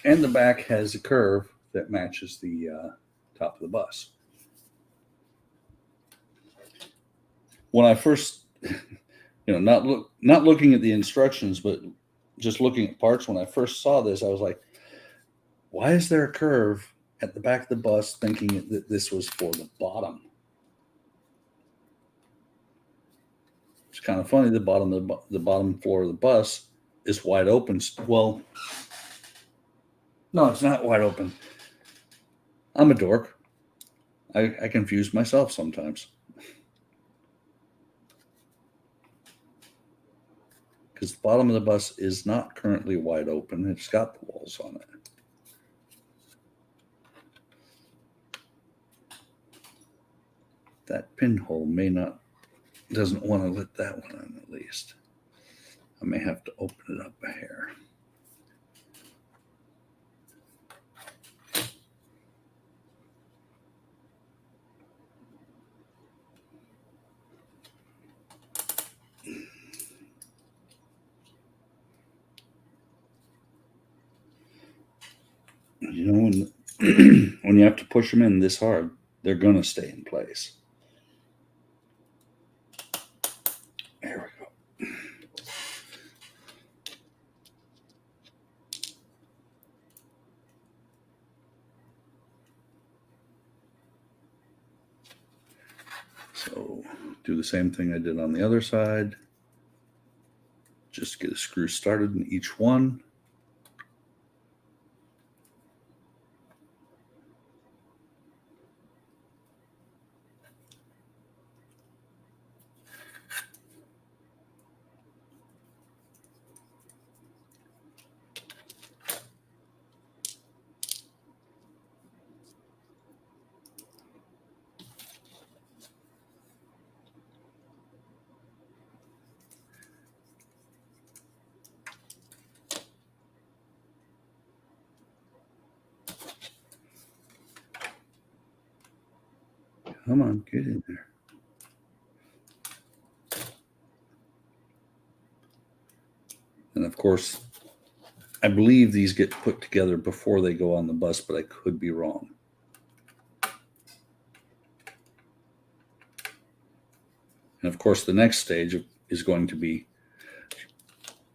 And the back has a curve that matches the top of the bus. When I first, not looking at the instructions, but just looking at parts, when I first saw this, I was like, why is there a curve at the back of the bus, thinking that this was for the bottom? It's kind of funny. The bottom floor of the bus is wide open. Well, no, it's not wide open. I'm a dork. I confuse myself sometimes. Because the bottom of the bus is not currently wide open. It's got the walls on it. That pinhole doesn't want to let that one in, at least. I may have to open it up a hair. When you have to push them in this hard, they're going to stay in place. There we go. So do the same thing I did on the other side. Just get a screw started in each one. Come on, get in there. And of course, I believe these get put together before they go on the bus, but I could be wrong. And of course, the next stage is going to be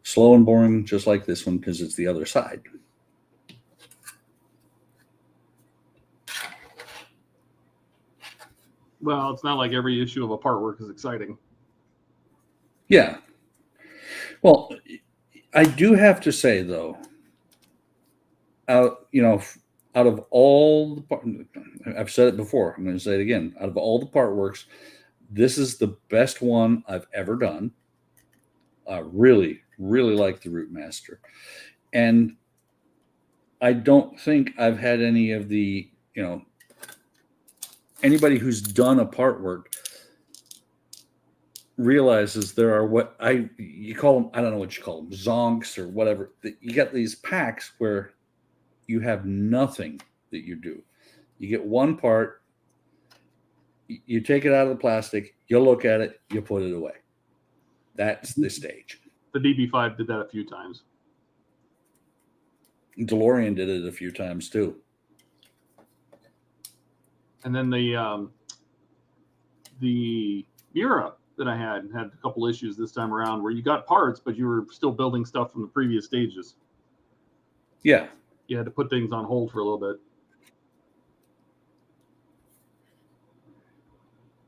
slow and boring, just like this one, because it's the other side. Well, it's not like every issue of a part work is exciting. Yeah. Well, I do have to say, though, out of all the part, I've said it before, I'm going to say it again. Out of all the part works, this is the best one I've ever done. I really, really like the Routemaster. And I don't think I've had any of the, anybody who's done a part work realizes there are you call them, I don't know what you call them, zonks or whatever. You got these packs where you have nothing that you do. You get one part, you take it out of the plastic, you look at it, you put it away. That's the stage. The DB5 did that a few times. DeLorean did it a few times too. And then the Mura that I had a couple issues this time around where you got parts, but you were still building stuff from the previous stages. Yeah. You had to put things on hold for a little bit.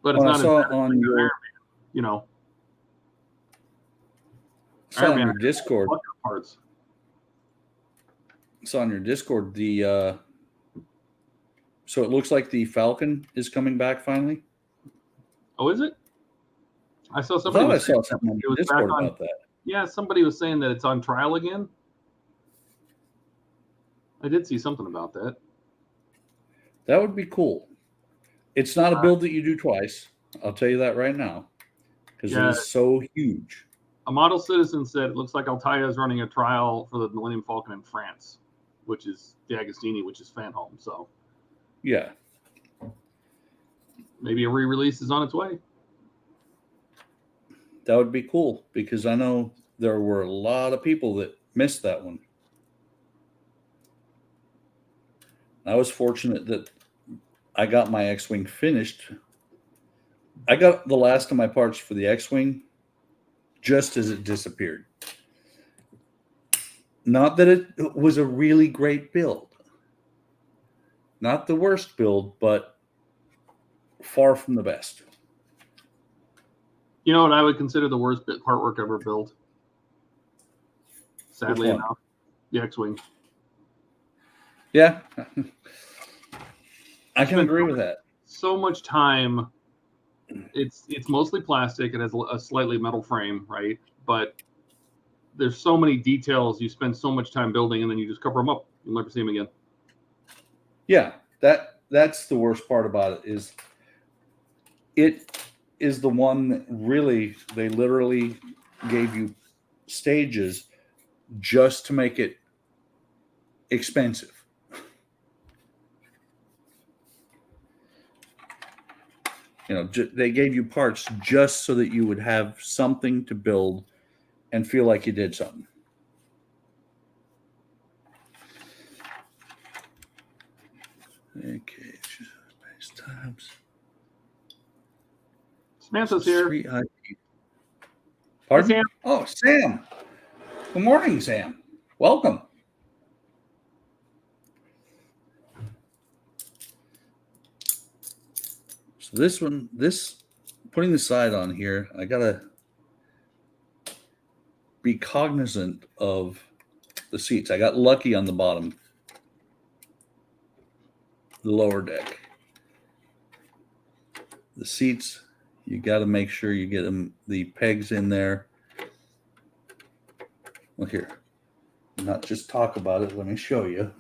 But it's not on your, Iron on Man your Discord. Parts. So on your Discord, so it looks like the Falcon is coming back finally. Oh, is it? I saw somebody. I saw something on your Discord about that. Yeah, somebody was saying that it's on trial again. I did see something about that. That would be cool. It's not a build that you do twice. I'll tell you that right now, because it Yeah. is so huge. A model citizen said it looks like Altaia is running a trial for the Millennium Falcon in France, which is the Agostini, which is Fanholm. So Yeah. maybe a re-release is on its way. That would be cool, because I know there were a lot of people that missed that one. I was fortunate that I got my X-Wing finished. I got the last of my parts for the X-Wing just as it disappeared. Not that it was a really great build. Not the worst build, but far from the best. You know what I would consider the worst part work ever built? Sadly enough, the X-Wing. Yeah. I can agree with that. So much time. It's mostly plastic. It has a slightly metal frame, right? But there's so many details. You spend so much time building, and then you just cover them up. You'll never see them again. Yeah, that's the worst part about it. It is the one that really, they literally gave you stages just to make it expensive. You know, they gave you parts just so that you would have something to build and feel like you did something. Okay, space times. Samantha's here. Pardon? Hey, Sam. Oh, Sam. Good morning, Sam. Welcome. So this putting the side on here, I gotta be cognizant of the seats. I got lucky on the bottom, the lower deck. The seats, you got to make sure you get them, the pegs in there. Well, here, not just talk about it. Let me show you.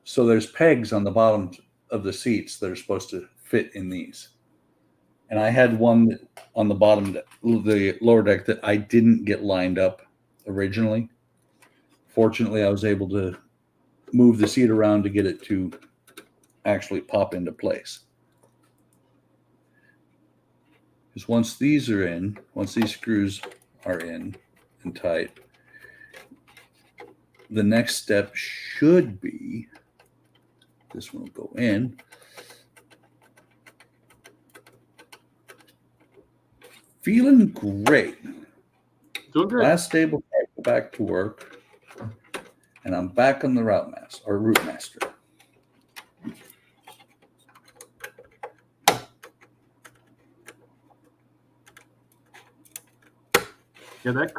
So there's pegs on the bottom of the seats that are supposed to fit in these. And I had one on the bottom, the lower deck, that I didn't get lined up originally. Fortunately, I was able to move the seat around to get it to actually pop into place. Because once these are in, once these screws are in and tight, the next step should be, this one will go in. Feeling great. Doing great. Last day before I go back to work, and I'm back on the Routemaster. Yeah, that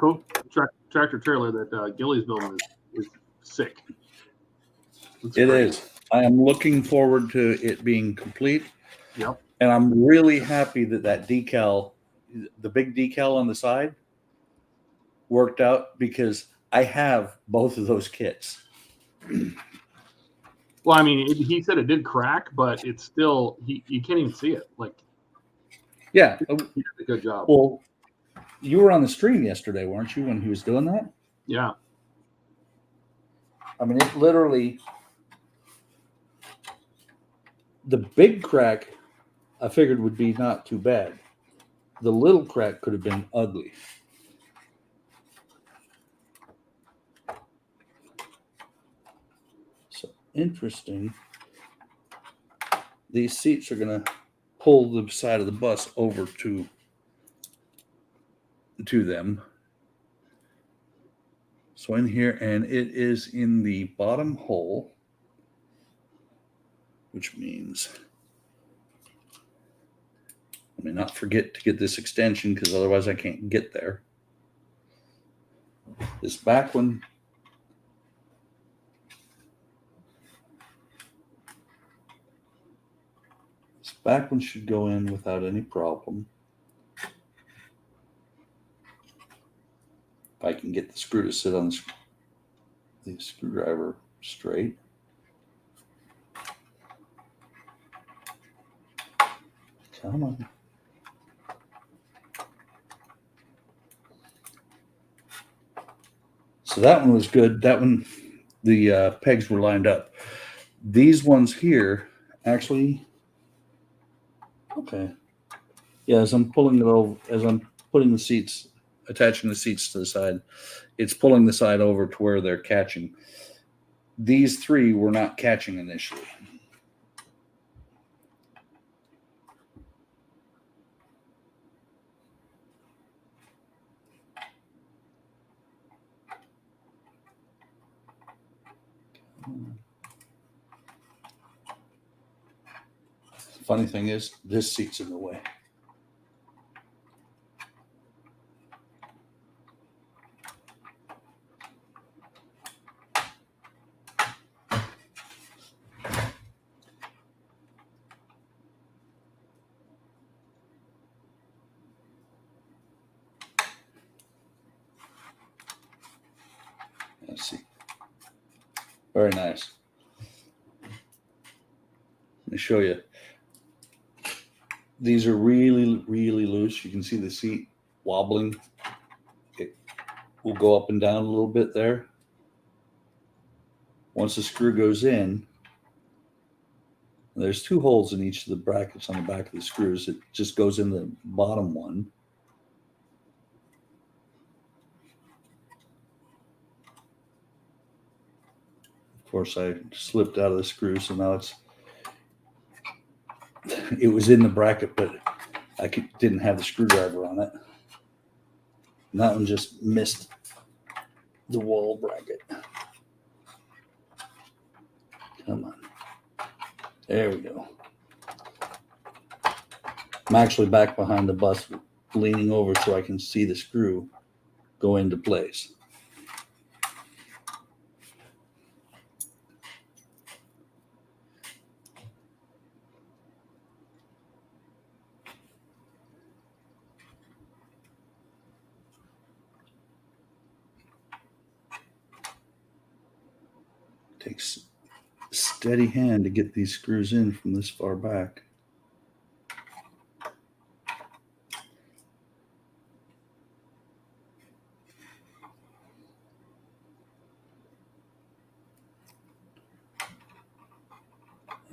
tractor trailer that Gilly's building is sick. It is. I am looking forward to it being complete. Yep. And I'm really happy that decal, the big decal on the side, worked out, because I have both of those kits. Well, I mean, he said it did crack, but it's still, you can't even see it. Like, yeah, he did a good job. Well, you were on the stream yesterday, weren't you, when he was doing that? Yeah. I mean, it literally, the big crack I figured would be not too bad. The little crack could have been ugly. So interesting. These seats are going to pull the side of the bus over to them. So in here, and it is in the bottom hole, which means let me not forget to get this extension, because otherwise I can't get there. This back one, should go in without any problem. If I can get the screw to sit on the screwdriver straight. Come on. So that one was good. That one, the pegs were lined up. These ones here, actually, okay. Yeah, as I'm pulling it over, as I'm putting the seats, attaching the seats to the side, it's pulling the side over to where they're catching. These three were not catching initially. Funny thing is, this seat's in the way. Let's see. Very nice. Let me show you. These are really, really loose. You can see the seat wobbling. It will go up and down a little bit there. Once the screw goes in, there's two holes in each of the brackets on the back of the screws. It just goes in the bottom one. Of course, I slipped out of the screw, so now it was in the bracket, but I didn't have the screwdriver on it. And that one just missed the wall bracket. Come on. There we go. I'm actually back behind the bus, leaning over so I can see the screw go into place. Takes a steady hand to get these screws in from this far back.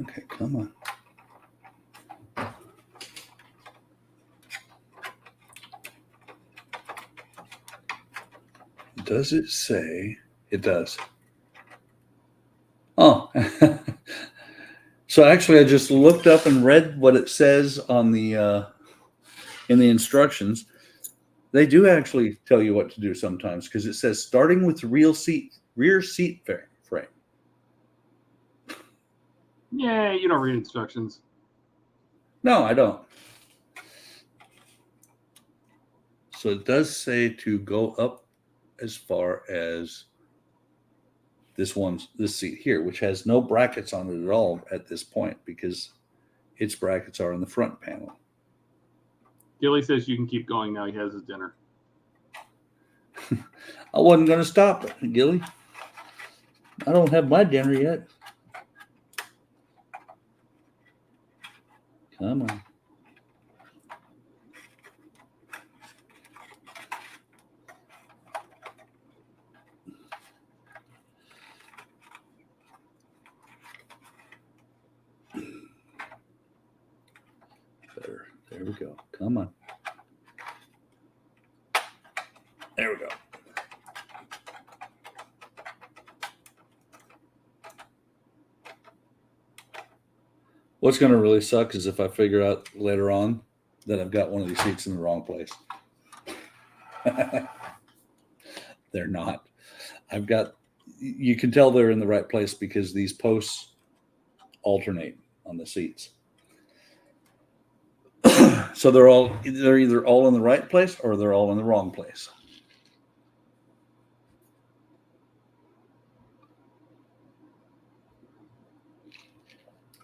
Okay, come on. Does it say? It does. Oh, so actually I just looked up and read what it says on the in the instructions. They do actually tell you what to do sometimes, because it says starting with rear seat frame. Yeah, you don't read instructions. No, I don't. So it does say to go up as far as this seat here, which has no brackets on it at all at this point, because its brackets are in the front panel. Gilly says you can keep going now. He has his dinner. I wasn't going to stop it, Gilly. I don't have my dinner yet. Come on. Better. There we go. Come on. There we go. What's going to really suck is if I figure out later on that I've got one of these seats in the wrong place. They're not. You can tell they're in the right place because these posts alternate on the seats. So they're either all in the right place or they're all in the wrong place.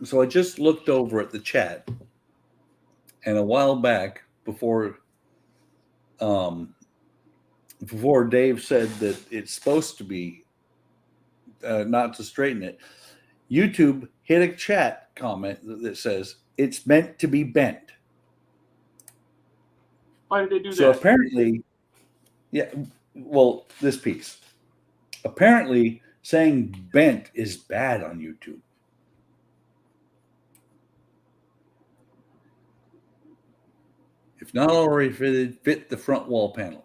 So I just looked over at the chat, and a while back, before before Dave said that it's supposed to be not to straighten it. YouTube hit a chat comment that says it's meant to be bent. Why did they do So that? apparently, yeah, well, this piece. Apparently, saying bent is bad on YouTube. If not already fitted, fit the front wall panel.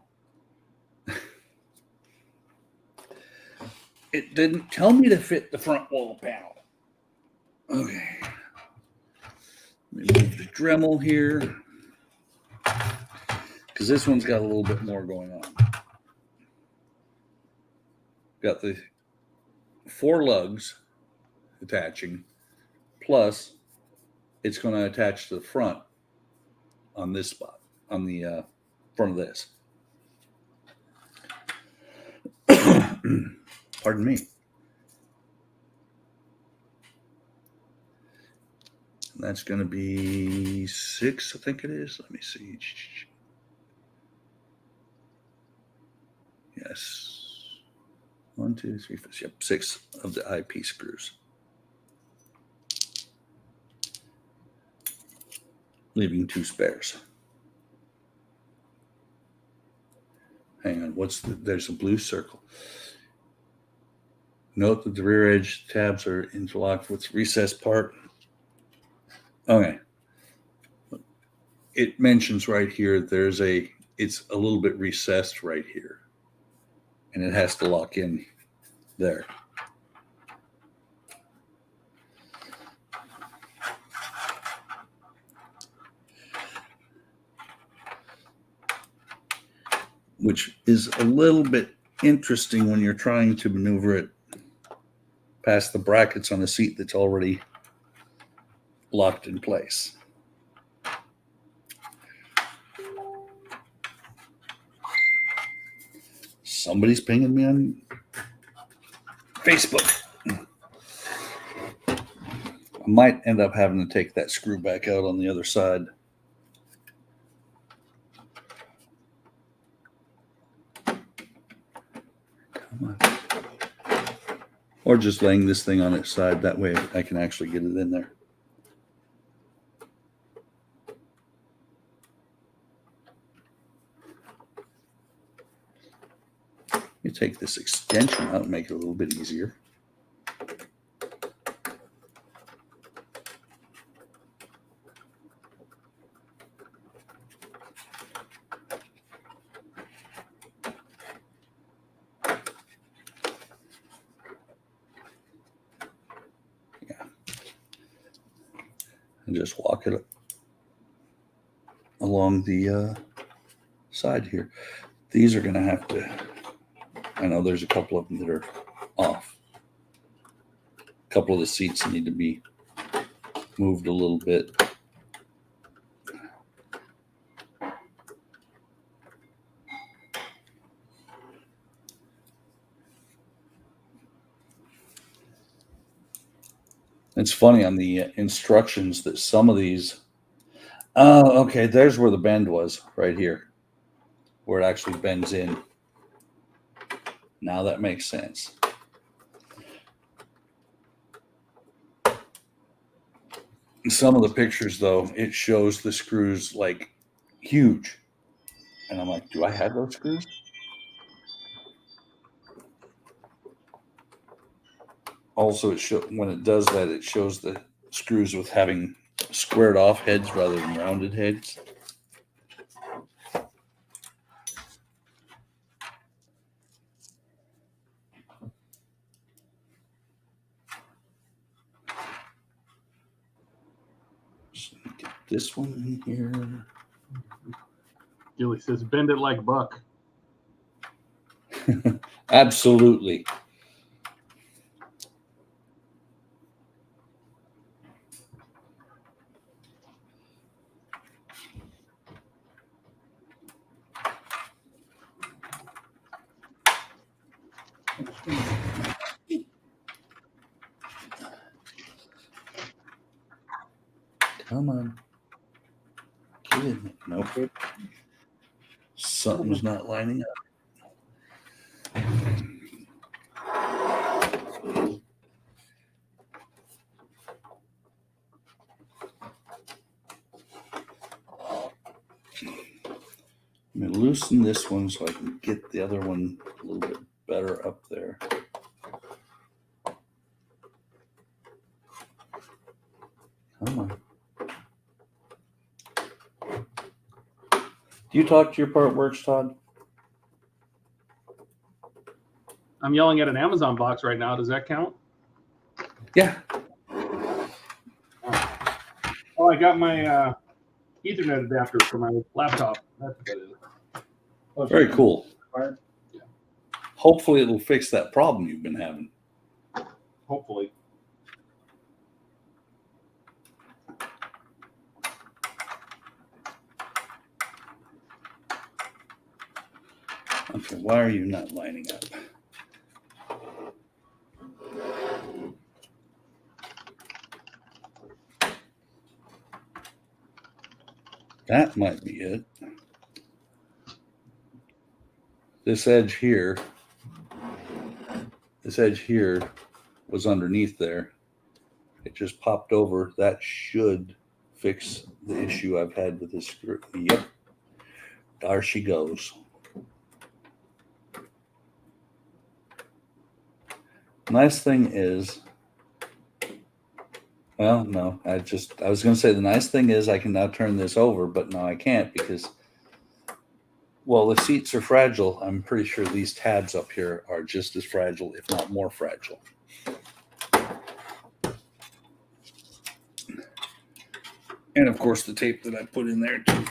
It didn't tell me to fit the front wall panel. Okay. Let me move the Dremel here, because this one's got a little bit more going on. Got the 4 lugs attaching, plus it's going to attach to the front on this spot, on the front of this. Pardon me. And that's going to be 6, I think it is. Let me see. Yes. 1, 2, 3, 4. Yep, 6 of the IP screws. Leaving 2 spares. Hang on, there's a blue circle. Note that the rear edge tabs are interlocked with recessed part. Okay. It mentions right here it's a little bit recessed right here. And it has to lock in there. Which is a little bit interesting when you're trying to maneuver it past the brackets on the seat that's already locked in place. Somebody's pinging me on Facebook. I might end up having to take that screw back out on the other side. Come on. Or just laying this thing on its side. That way I can actually get it in there. You take this extension out and make it a little bit easier. Yeah. And just walk it along the side here. These are going to have to, I know there's a couple of them that are off. A couple of the seats need to be moved a little bit. It's funny on the instructions that some of these, oh, okay, there's where the bend was, right here, where it actually bends in. Now that makes sense. In some of the pictures, though, it shows the screws like huge. And I'm like, do I have those screws? Also, when it does that, it shows the screws with having squared off heads rather than rounded heads. So get this one in here. Gilly says, bend it like Buck. Absolutely. Come on. Get in there. Nope. Something's not lining up. I'm going to loosen this one so I can get the other one a little bit better up there. Come on. Do you talk to your part works, Todd? I'm yelling at an Amazon box right now. Does that count? Yeah. Oh, I got my Ethernet adapter for my laptop. That's what it is. Oh, Very cool. Yeah. Hopefully it'll fix that problem you've been having. Hopefully. Okay, why are you not lining up? That might be it. This edge here was underneath there. It just popped over. That should fix the issue I've had with this screw. Yep. There she goes. Nice thing is, well, no, I was going to say the nice thing is I can now turn this over, but no, I can't because, well, the seats are fragile. I'm pretty sure these tabs up here are just as fragile, if not more fragile. And of course, the tape that I put in there to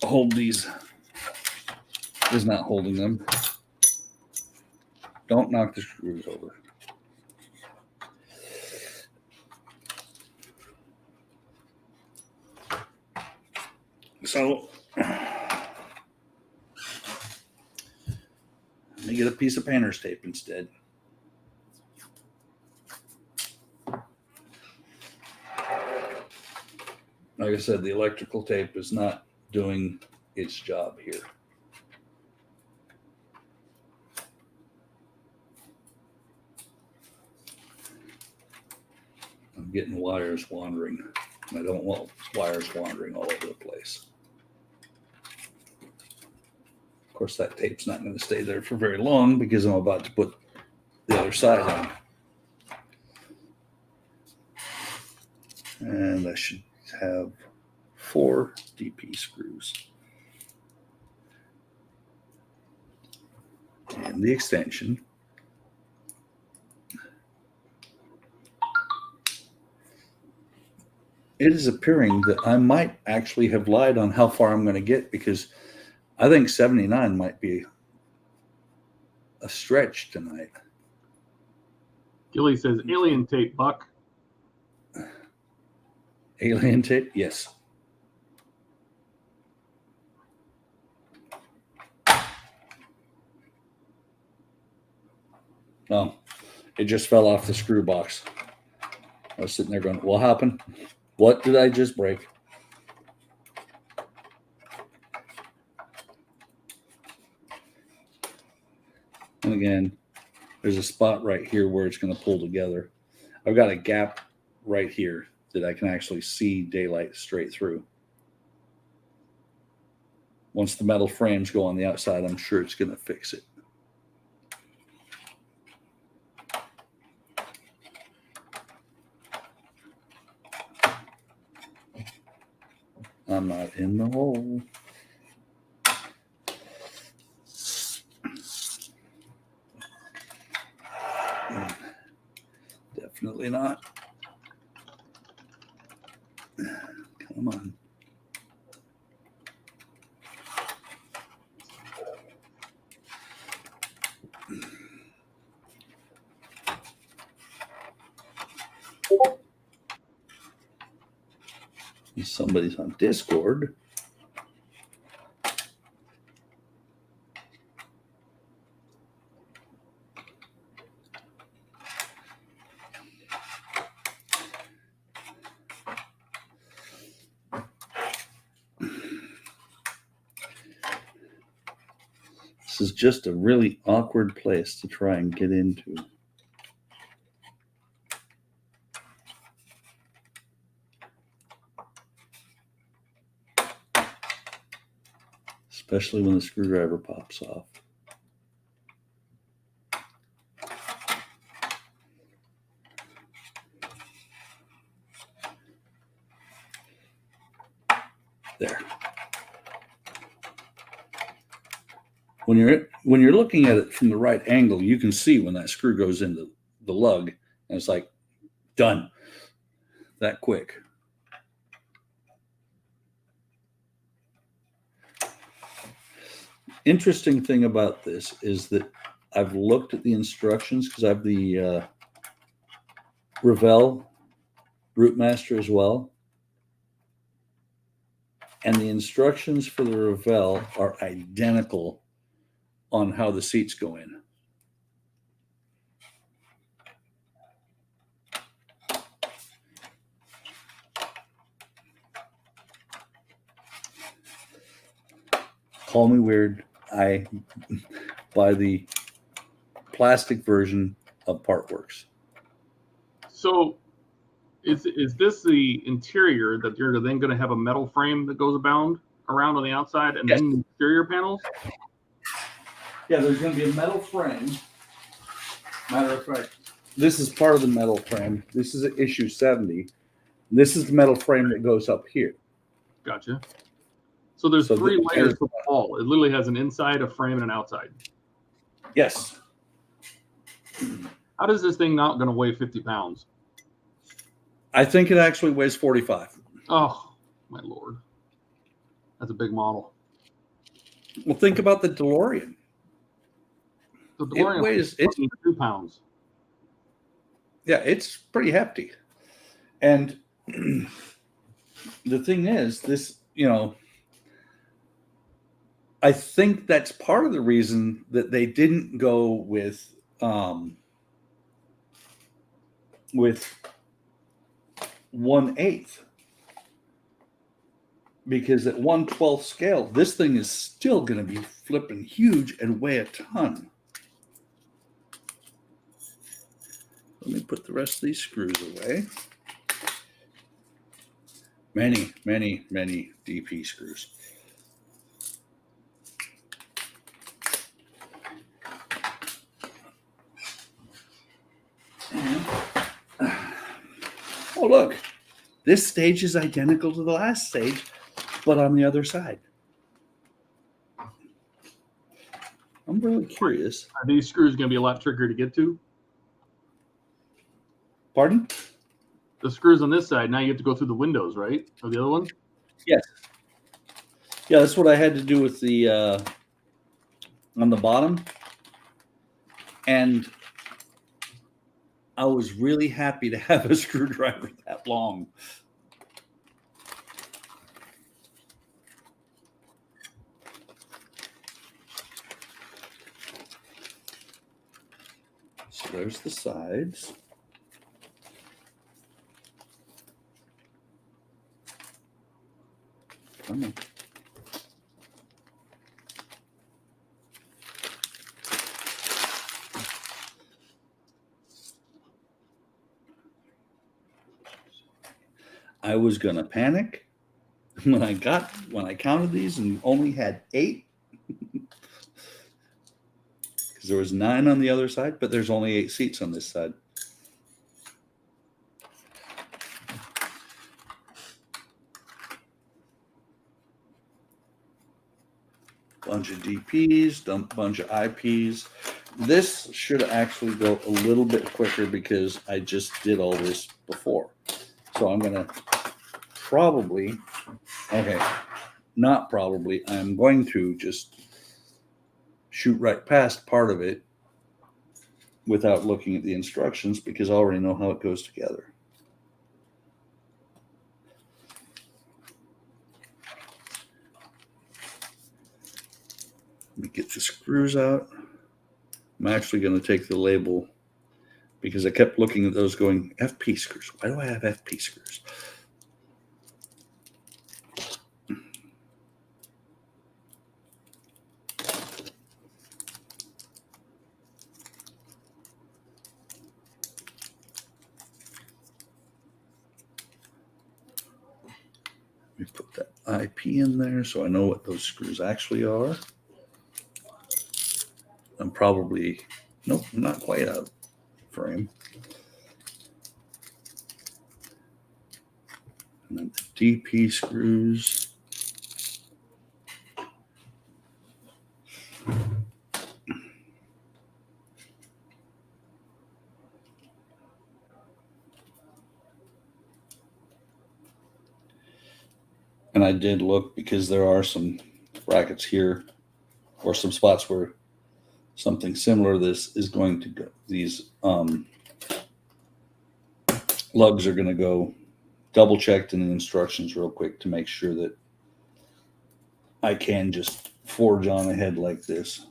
hold these is not holding them. Don't knock the screws over. So, let me get a piece of painter's tape instead. Like I said, the electrical tape is not doing its job here. I'm getting wires wandering. I don't want wires wandering all over the place. Of course, that tape's not going to stay there for very long because I'm about to put the other side on. And I should have 4 DP screws. And the extension. It is appearing that I might actually have lied on how far I'm going to get because I think 79 might be a stretch tonight. Gilly says alien tape, Buck. Alien tape? Yes. Oh, it just fell off the screw box. I was sitting there going, what happened? What did I just break? And again, there's a spot right here where it's going to pull together. I've got a gap right here that I can actually see daylight straight through. Once the metal frames go on the outside, I'm sure it's going to fix it. I'm not in the hole. Definitely not. Come on. Somebody's on Discord. This is just a really awkward place to try and get into. especially when the screwdriver pops off. There. When you're looking at it from the right angle, you can see when that screw goes into the lug, and it's like done that quick. Interesting thing about this is that I've looked at the instructions because I have the Revell Routemaster as well. And the instructions for the Revell are identical on how the seats go in. Call me weird. I buy the plastic version of Partworks. So is this the interior that you're then going to have a metal frame that goes around on the outside, and Yes. then the exterior panels? Yeah, there's going to be a metal frame. Matter of fact, this is part of the metal frame. This is issue 70. This is the metal frame that goes up here. Gotcha. So there's three layers to the wall. It literally has an inside, a frame, and an outside. Yes. How does this thing not going to weigh 50 pounds? I think it actually weighs 45. Oh, my Lord. That's a big model. Well, think about the DeLorean. The DeLorean weighs 2 pounds. Yeah, it's pretty hefty. And the thing is, this, I think that's part of the reason that they didn't go with 1/8, because at 1/12 scale, this thing is still going to be flipping huge and weigh a ton. Let me put the rest of these screws away. Many, many, many DP screws. Oh, look, this stage is identical to the last stage, but on the other side. I'm really curious. Are these screws going to be a lot trickier to get to? Pardon? The screws on this side, now you have to go through the windows, right? Or the other one? Yes. Yeah, that's what I had to do with the on the bottom. And I was really happy to have a screwdriver that long. So there's the sides. Come on. I was gonna panic when I counted these and only had 8, because there was 9 on the other side, but there's only 8 seats on this side. Bunch of DPs, bunch of IPs. This should actually go a little bit quicker because I just did all this before. So I'm gonna I'm going to just shoot right past part of it without looking at the instructions because I already know how it goes together. Let me get the screws out. I'm actually going to take the label because I kept looking at those going, FP screws. Why do I have FP screws? Let me put that IP in there so I know what those screws actually are. I'm probably, nope, not quite out of frame. And then the DP screws. And I did look because there are some brackets here or some spots where something similar to this is going to go. These lugs are going to go. Double checked in the instructions real quick to make sure that I can just forge on ahead like this.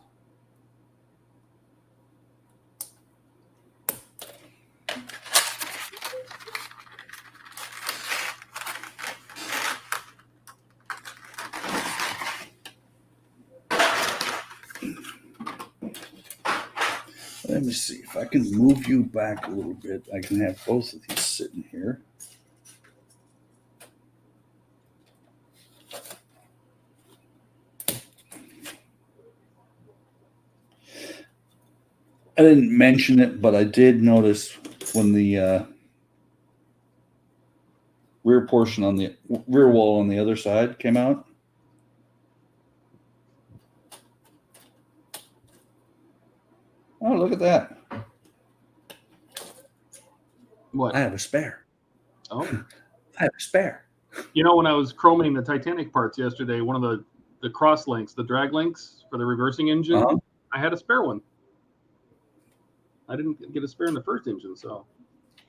Let me see if I can move you back a little bit. I can have both of these sitting here. I didn't mention it, but I did notice when the rear portion on the rear wall on the other side came out. Oh, look at that. What? I have a spare. Oh. I have a spare. You know, when I was chroming the Titanic parts yesterday, one of the cross links, the drag links for the reversing engine, I had a spare one. I didn't get a spare in the first engine, so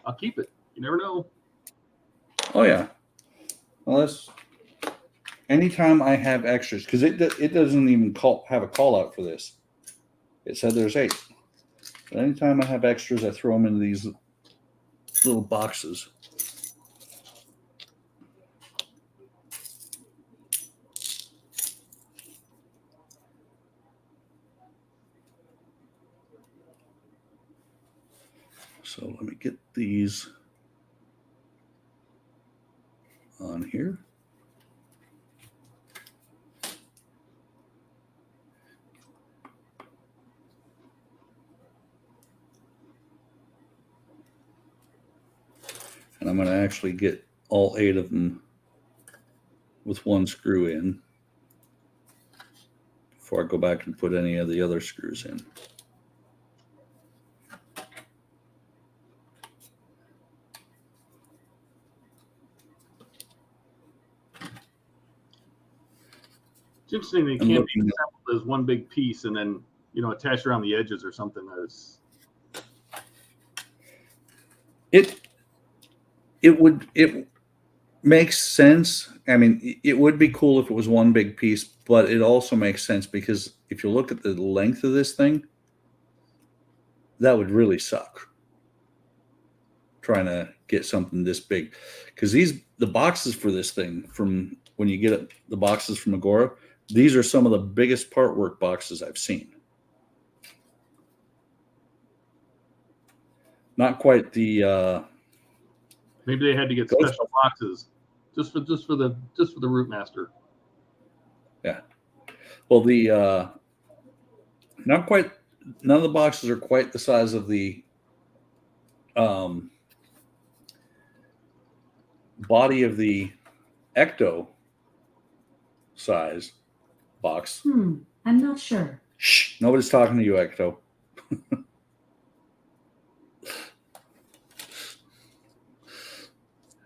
I'll keep it. You never know. Oh, yeah. Well, that's anytime I have extras, because it doesn't even have a call out for this. It said there's 8. But anytime I have extras, I throw them into these little boxes. So let me get these on here. And I'm going to actually get all 8 of them with one screw in before I go back and put any of the other screws in. It's interesting they can't be assembled as one big piece and then, you know, attached around the edges or something. It makes sense. I mean, it would be cool if it was one big piece, but it also makes sense because if you look at the length of this thing, that would really suck. Trying to get something this big, because the boxes for this thing, from when you get the boxes from Agora, these are some of the biggest part work boxes I've seen. Not quite the. Maybe they had to get special boxes just for the Routemaster. Yeah. Well, not quite. None of the boxes are quite the size of the body of the Ecto size box. I'm not sure. Shh! Nobody's talking to you, Ecto.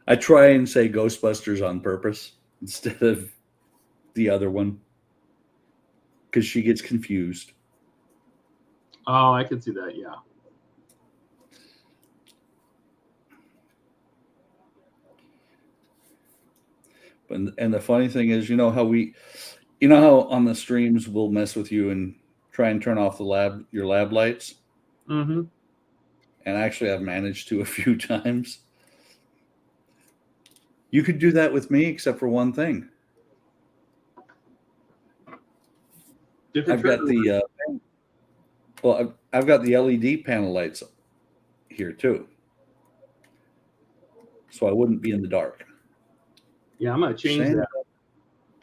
I try and say Ghostbusters on purpose instead of the other one because she gets confused. Oh, I can see that. Yeah. And the funny thing is, you know how on the streams we'll mess with you and try and turn off your lab lights. Mm-hmm. And actually, I've managed to a few times. You could do that with me, except for one thing. I've got the I've got the LED panel lights here too, so I wouldn't be in the dark. Yeah, I'm gonna change that.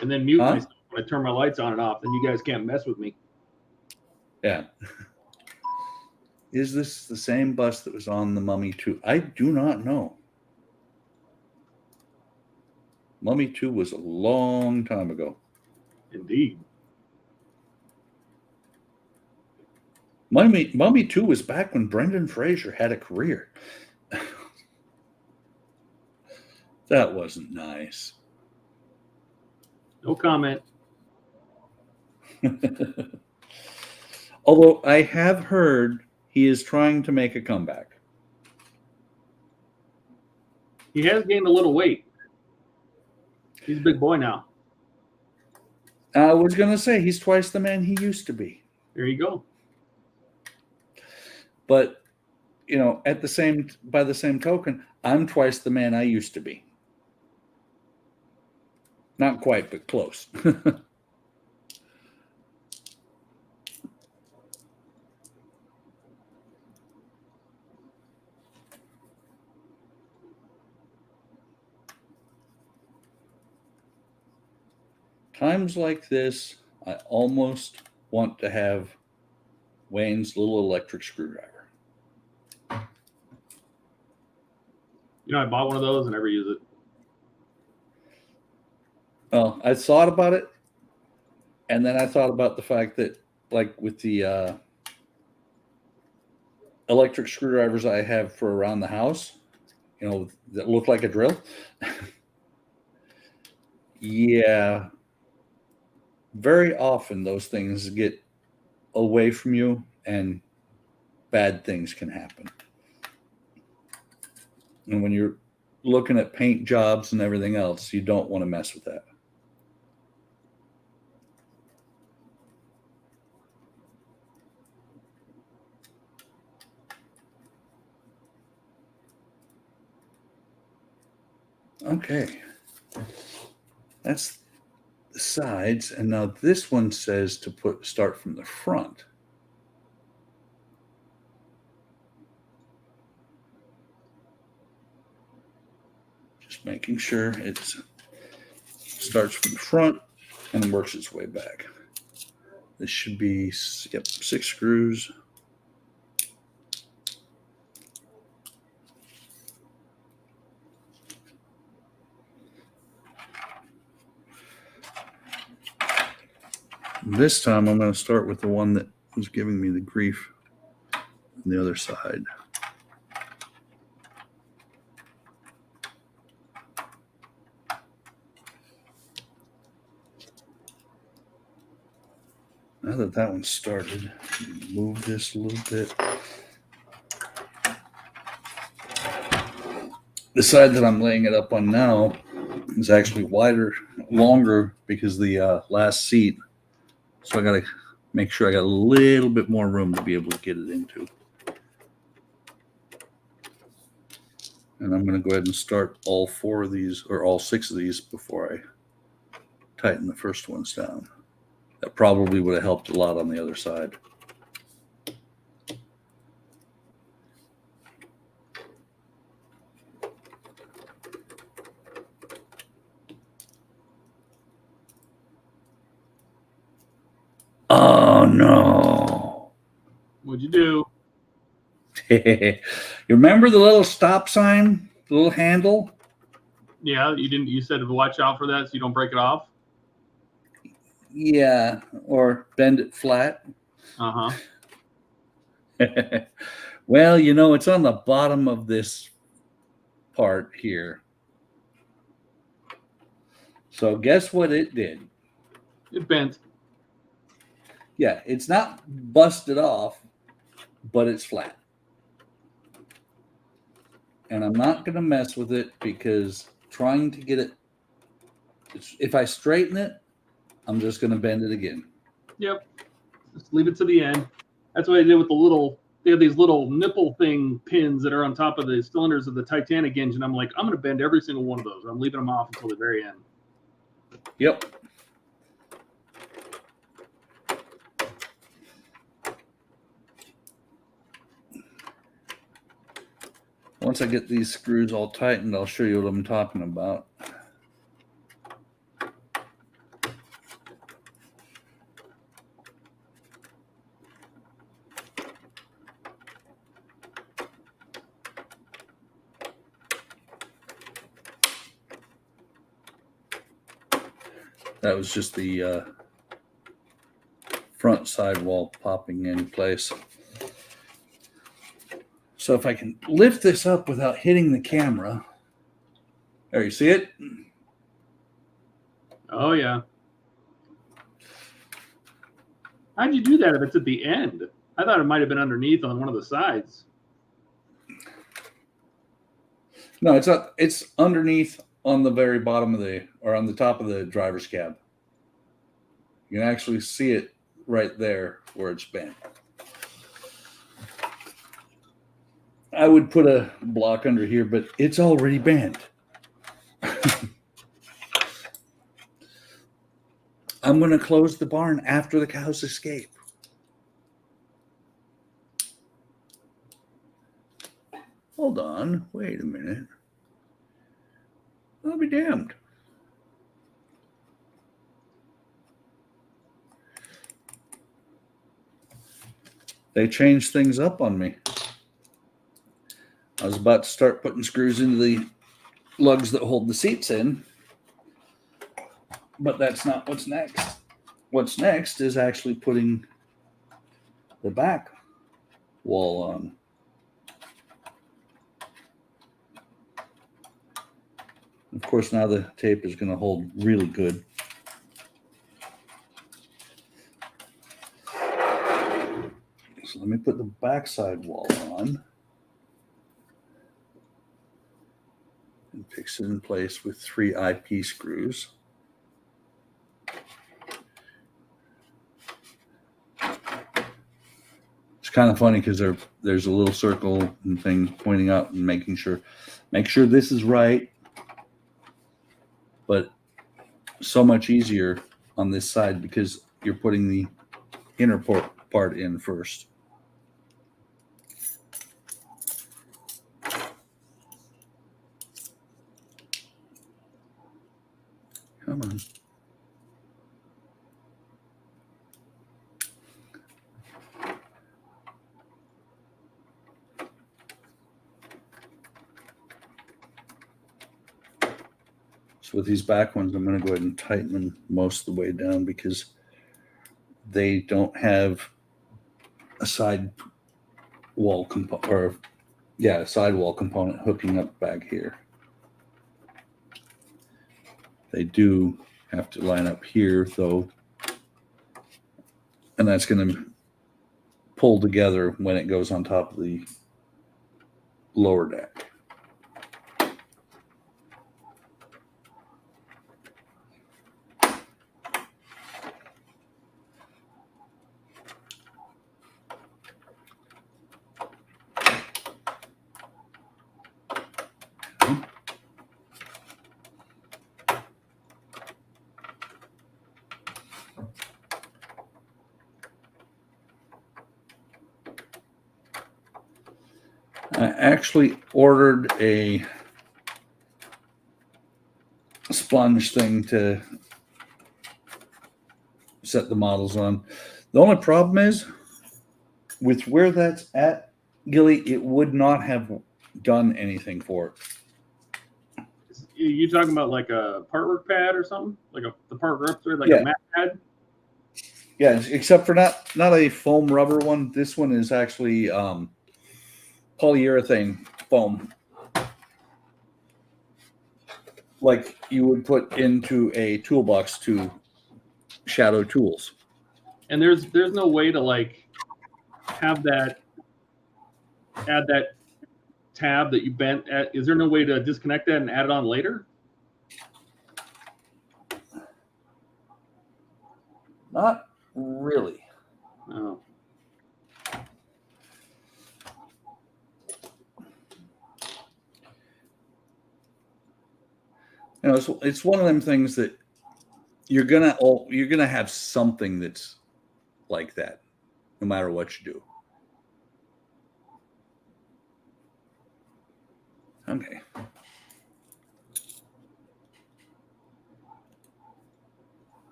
and then mute Huh? myself when I turn my lights on and off. Then you guys can't mess with me. Yeah. Is this the same bus that was on the Mummy 2? I do not know. Mummy 2 was a long time ago. Indeed. Mummy 2 was back when Brendan Fraser had a career. That wasn't nice. No comment. Although I have heard he is trying to make a comeback. He has gained a little weight. He's a big boy now. I was going to say he's twice the man he used to be. There you go. But, you know, by the same token, I'm twice the man I used to be. Not quite, but close. Times like this, I almost want to have Wayne's little electric screwdriver. You know, I bought one of those and never use it. Well, I thought about it, and then I thought about the fact that, like with the electric screwdrivers I have for around the house, you know, that look like a drill. Yeah. Very often those things get away from you and bad things can happen. And when you're looking at paint jobs and everything else, you don't want to mess with that. Okay. That's the sides. And now this one says to start from the front. Just making sure it starts from the front and works its way back. This should be, yep, 6 screws. This time I'm going to start with the one that was giving me the grief on the other side. Now that one's started, move this a little bit. The side that I'm laying it up on now is actually longer because the last seat. So I got to make sure I got a little bit more room to be able to get it into. And I'm going to go ahead and start all 4 of these, or all 6 of these, before I tighten the first ones down. That probably would have helped a lot on the other side. Oh no. What'd you do? You remember the little stop sign, the little handle? Yeah, you said to watch out for that so you don't break it off? Yeah, or bend it flat. Uh-huh. Well, you know, it's on the bottom of this part here. So guess what it did? It bent. Yeah, it's not busted off, but it's flat. And I'm not going to mess with it because trying to get it, if I straighten it, I'm just going to bend it again. Yep. Just leave it to the end. That's what I did with they have these little nipple thing pins that are on top of the cylinders of the Titanic engine. I'm like, I'm going to bend every single one of those. I'm leaving them off until the very end. Yep. Once I get these screws all tightened, I'll show you what I'm talking about. That was just the front sidewall popping in place. So if I can lift this up without hitting the camera. There, you see it? Oh, yeah. How'd you do that if it's at the end? I thought it might have been underneath on one of the sides. No, it's not. It's underneath on the very bottom of or on the top of the driver's cab. You can actually see it right there where it's bent. I would put a block under here, but it's already bent. I'm going to close the barn after the cows escape. Hold on. Wait a minute. I'll be damned. They changed things up on me. I was about to start putting screws into the lugs that hold the seats in, but that's not what's next. What's next is actually putting the back wall on. Of course, now the tape is going to hold really good. So let me put the backside wall on and fix it in place with 3 IP screws. It's kind of funny because there's a little circle and thing pointing out and make sure this is right. But so much easier on this side because you're putting the inner part in first. Come on. So with these back ones, I'm going to go ahead and tighten them most of the way down because they don't have a side wall component, a side wall component hooking up back here. They do have to line up here though, and that's going to pull together when it goes on top of the lower deck. I actually ordered a sponge thing to set the models on. The only problem is with where that's at, Gilly, it would not have done anything for it. You talking about like a part work pad or something? Like the part work thread, like Yeah. a mat pad? Yeah, except for not a foam rubber one. This one is actually polyurethane foam, like you would put into a toolbox to shadow tools. And there's no way to like have that, add that tab that you bent at. Is there no way to disconnect that and add it on later? Not really. No. You know, it's one of them things that you're gonna have something that's like that, no matter what you do. Okay.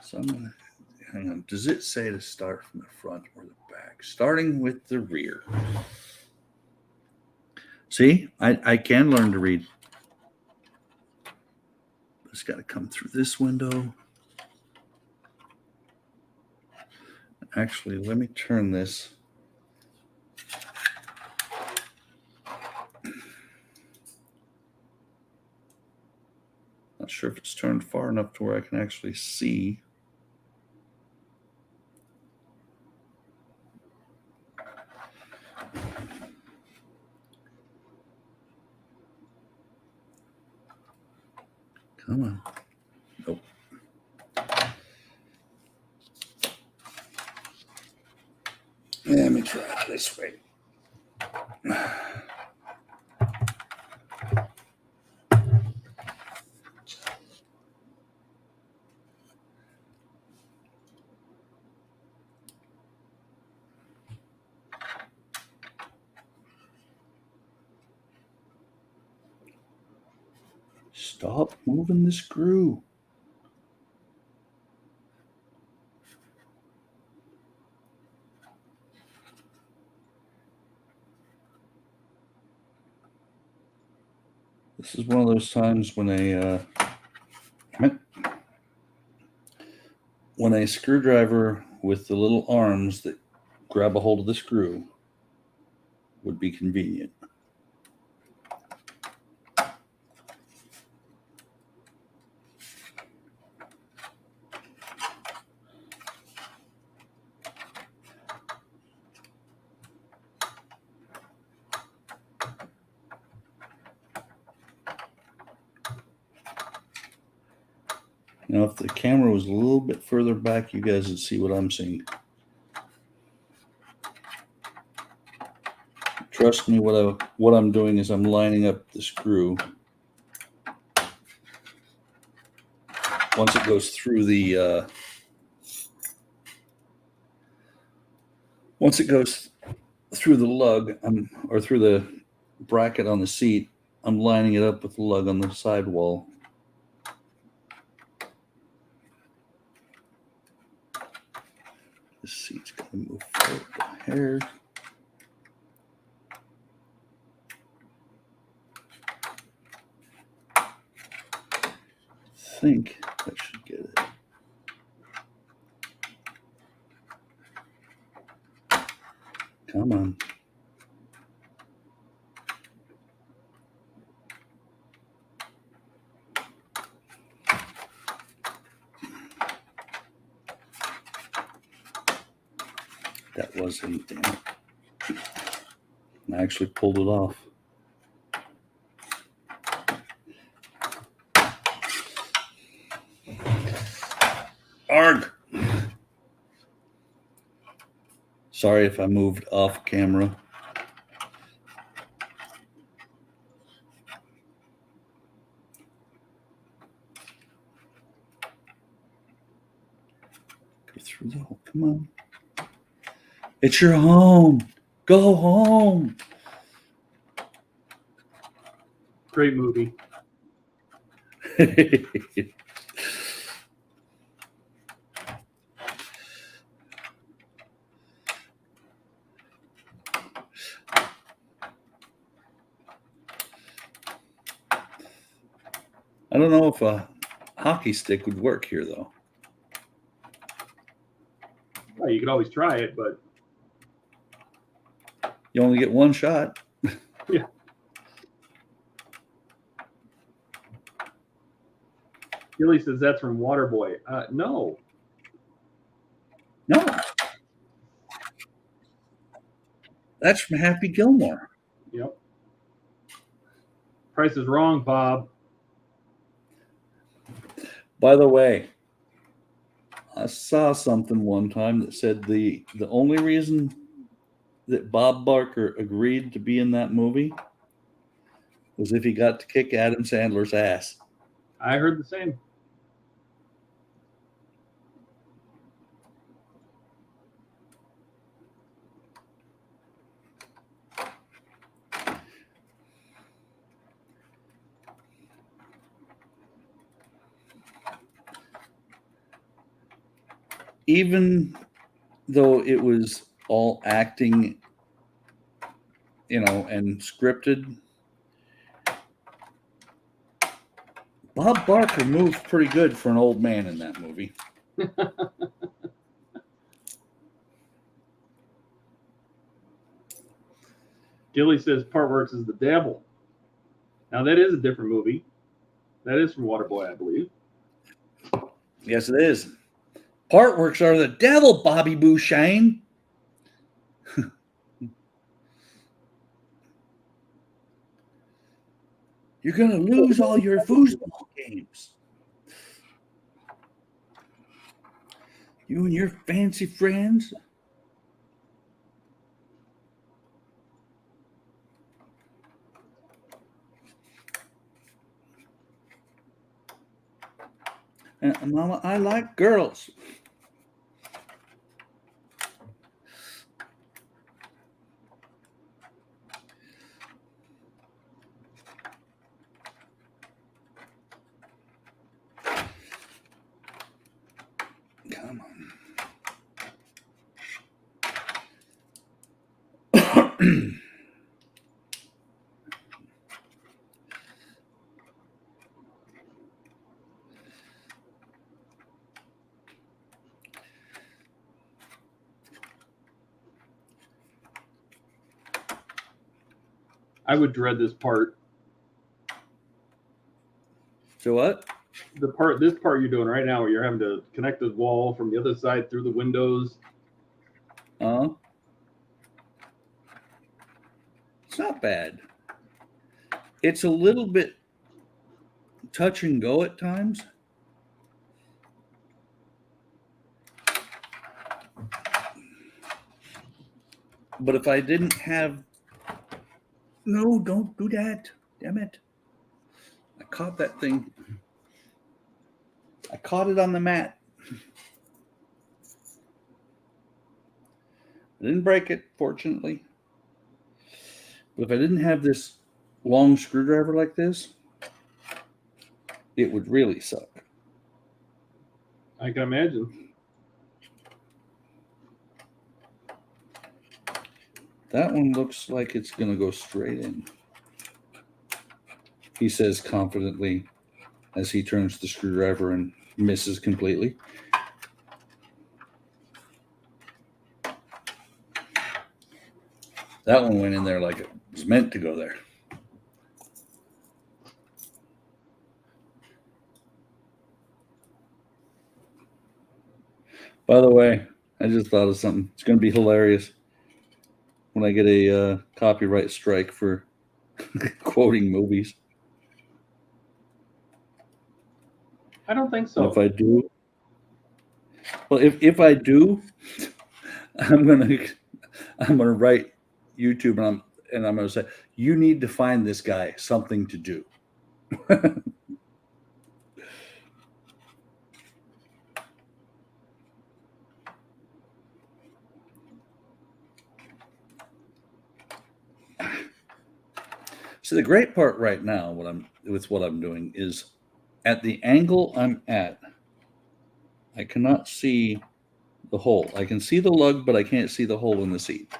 So I'm gonna hang on. Does it say to start from the front or the back? Starting with the rear. See, I can learn to read. It's got to come through this window. Actually, let me turn this. Not sure if it's turned far enough to where I can actually see. Come on. Nope. Let me try it this way. Stop moving the screw. This is one of those times when a screwdriver with the little arms that grab a hold of the screw would be convenient. Now, if the camera was a little bit further back, you guys would see what I'm seeing. Trust me, what I'm doing is I'm lining up the screw. Once it goes through the lug, or through the bracket on the seat, I'm lining it up with the lug on the sidewall. This seat's going to move forward a hair. I think that should get it. Come on. That was a damn it. I actually pulled it off. Arg! Sorry if I moved off camera. Go through the hole. Come on. It's your home. Go home. Great movie. I don't know if a hockey stick would work here, though. Well, you could always try it, but You only get one shot. yeah. Gilly says that's from Waterboy. No. No. That's from Happy Gilmore. Yep. Price is wrong, Bob. By the way, I saw something one time that said the only reason that Bob Barker agreed to be in that movie was if he got to kick Adam Sandler's ass. I heard the same. Even though it was all acting, and scripted, Bob Barker moved pretty good for an old man in that movie. Gilly says Partworks is the devil. Now that is a different movie. That is from Waterboy, I believe. Yes, it is. Partworks are the devil, Bobby Bouchane. You're going to lose all your foosball games. You and your fancy friends. And Mama, I like girls. Come on. I would dread this part. So what? This part you're doing right now, where you're having to connect the wall from the other side through the windows. It's not bad. It's a little bit touch and go at times. But if I didn't have... No, don't do that. Damn it. I caught that thing. I caught it on the mat. I didn't break it, fortunately. But if I didn't have this long screwdriver like this, it would really suck. I can imagine. That one looks like it's going to go straight in, he says confidently as he turns the screwdriver and misses completely. That one went in there like it was meant to go there. By the way, I just thought of something. It's going to be hilarious when I get a copyright strike for quoting movies. I don't think so. And if I do, well, if I do, I'm gonna write YouTube and I'm gonna say, you need to find this guy something to do. So the great part right now, what I'm doing is, at the angle I'm at, I cannot see the hole. I can see the lug, but I can't see the hole in the seat.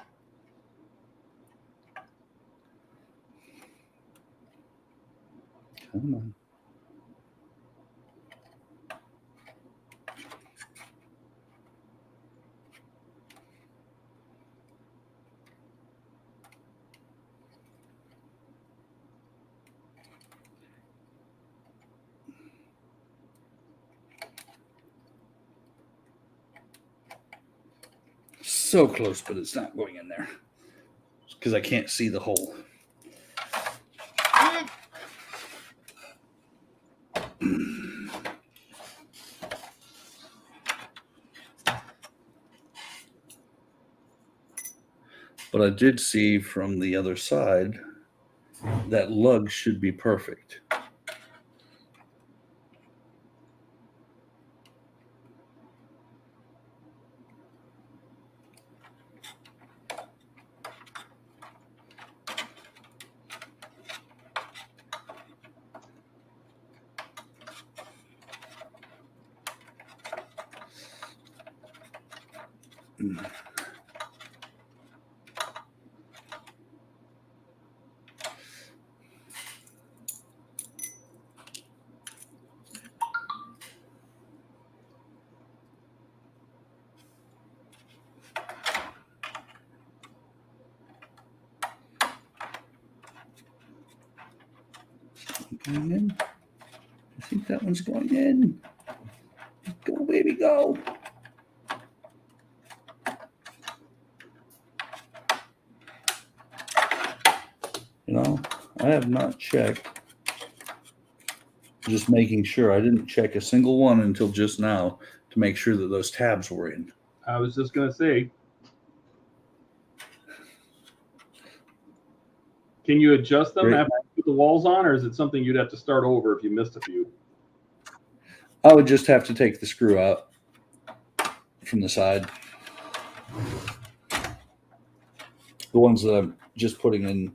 Come on. So close, but it's not going in there because I can't see the hole. But I did see from the other side that lug should be perfect. Going in. I think that one's going in. Go, baby, go. You know, I have not checked. Just making sure. I didn't check a single one until just now to make sure that those tabs were in. I was just going to say, can you adjust them after you put the walls on, or is it something you'd have to start over if you missed a few? I would just have to take the screw out from the side. The ones that I'm just putting in.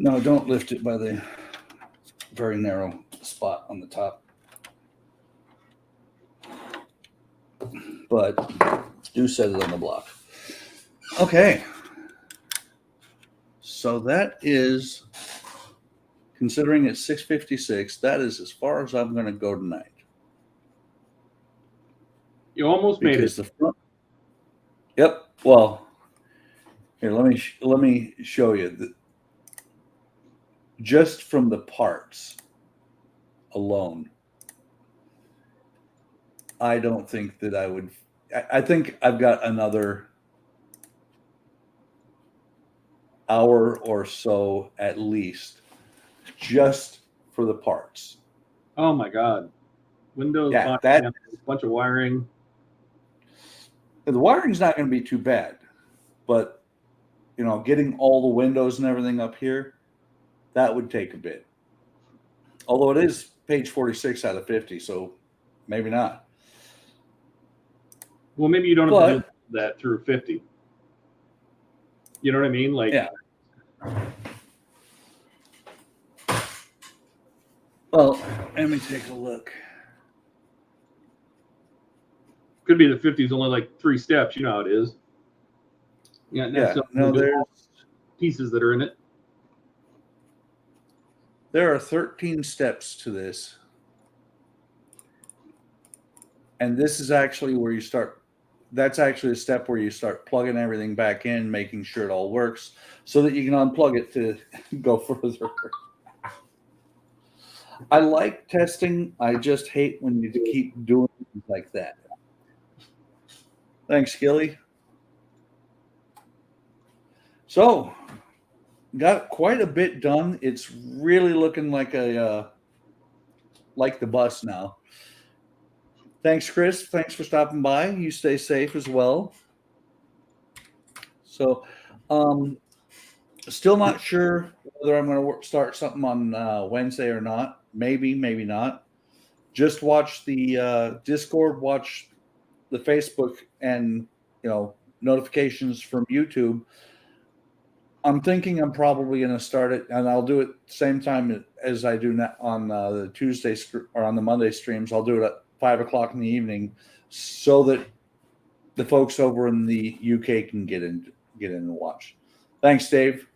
No, don't lift it by the very narrow spot on the top. But do set it on the block. Okay. So that is, considering it's 6:56, that is as far as I'm going to go tonight. You almost made it. The front, yep. Well, here, let me show you. Just from the parts alone, I don't think that I would. I think I've got another hour or so at least just for the parts. Oh my God. Windows, yeah, a bunch of wiring. The wiring's not going to be too bad, but you know, getting all the windows and everything up here, that would take a bit. Although it is page 46 out of 50, so maybe not. Well, maybe you don't have to do that through 50. You know what I mean? Like, yeah. Well, let me take a look. Could be the 50 is only like 3 steps. You know how it is. Yeah. No, there's pieces that are in it. There are 13 steps to this. And this is actually where you start. That's actually a step where you start plugging everything back in, making sure it all works so that you can unplug it to go further. I like testing. I just hate when you keep doing things like that. Thanks, Gilly. So, got quite a bit done. It's really looking like the bus now. Thanks, Chris. Thanks for stopping by. You stay safe as well. So, still not sure whether I'm going to start something on Wednesday or not. Maybe, maybe not. Just watch the Discord, watch the Facebook, and notifications from YouTube. I'm thinking I'm probably going to start it, and I'll do it the same time as I do on the Tuesday or on the Monday streams. I'll do it at 5 o'clock in the evening, so that the folks over in the UK can get in and watch. Thanks, Dave.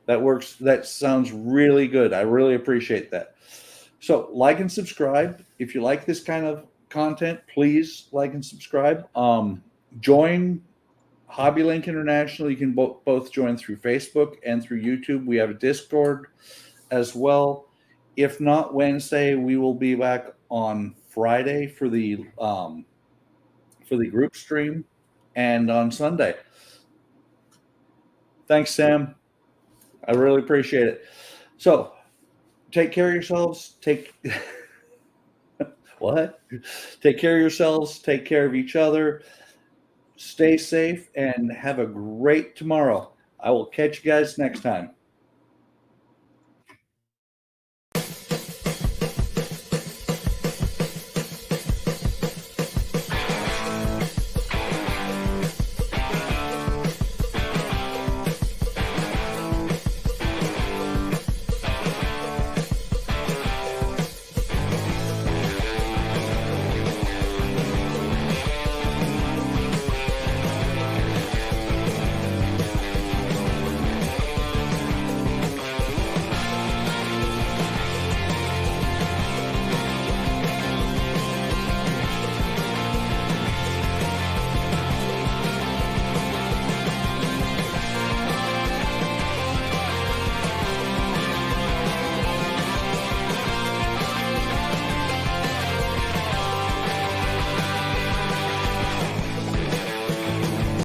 That works. That sounds really good. I really appreciate that. So, like and subscribe if you like this kind of content. Please like and subscribe. Join Hobby Link International. You can both join through Facebook and through YouTube. We have a Discord as well. If not Wednesday, we will be back on Friday for the group stream, and on Sunday. Thanks, Sam. I really appreciate it. So, take care of yourselves. What? Take care of yourselves. Take care of each other. Stay safe and have a great tomorrow. I will catch you guys next time.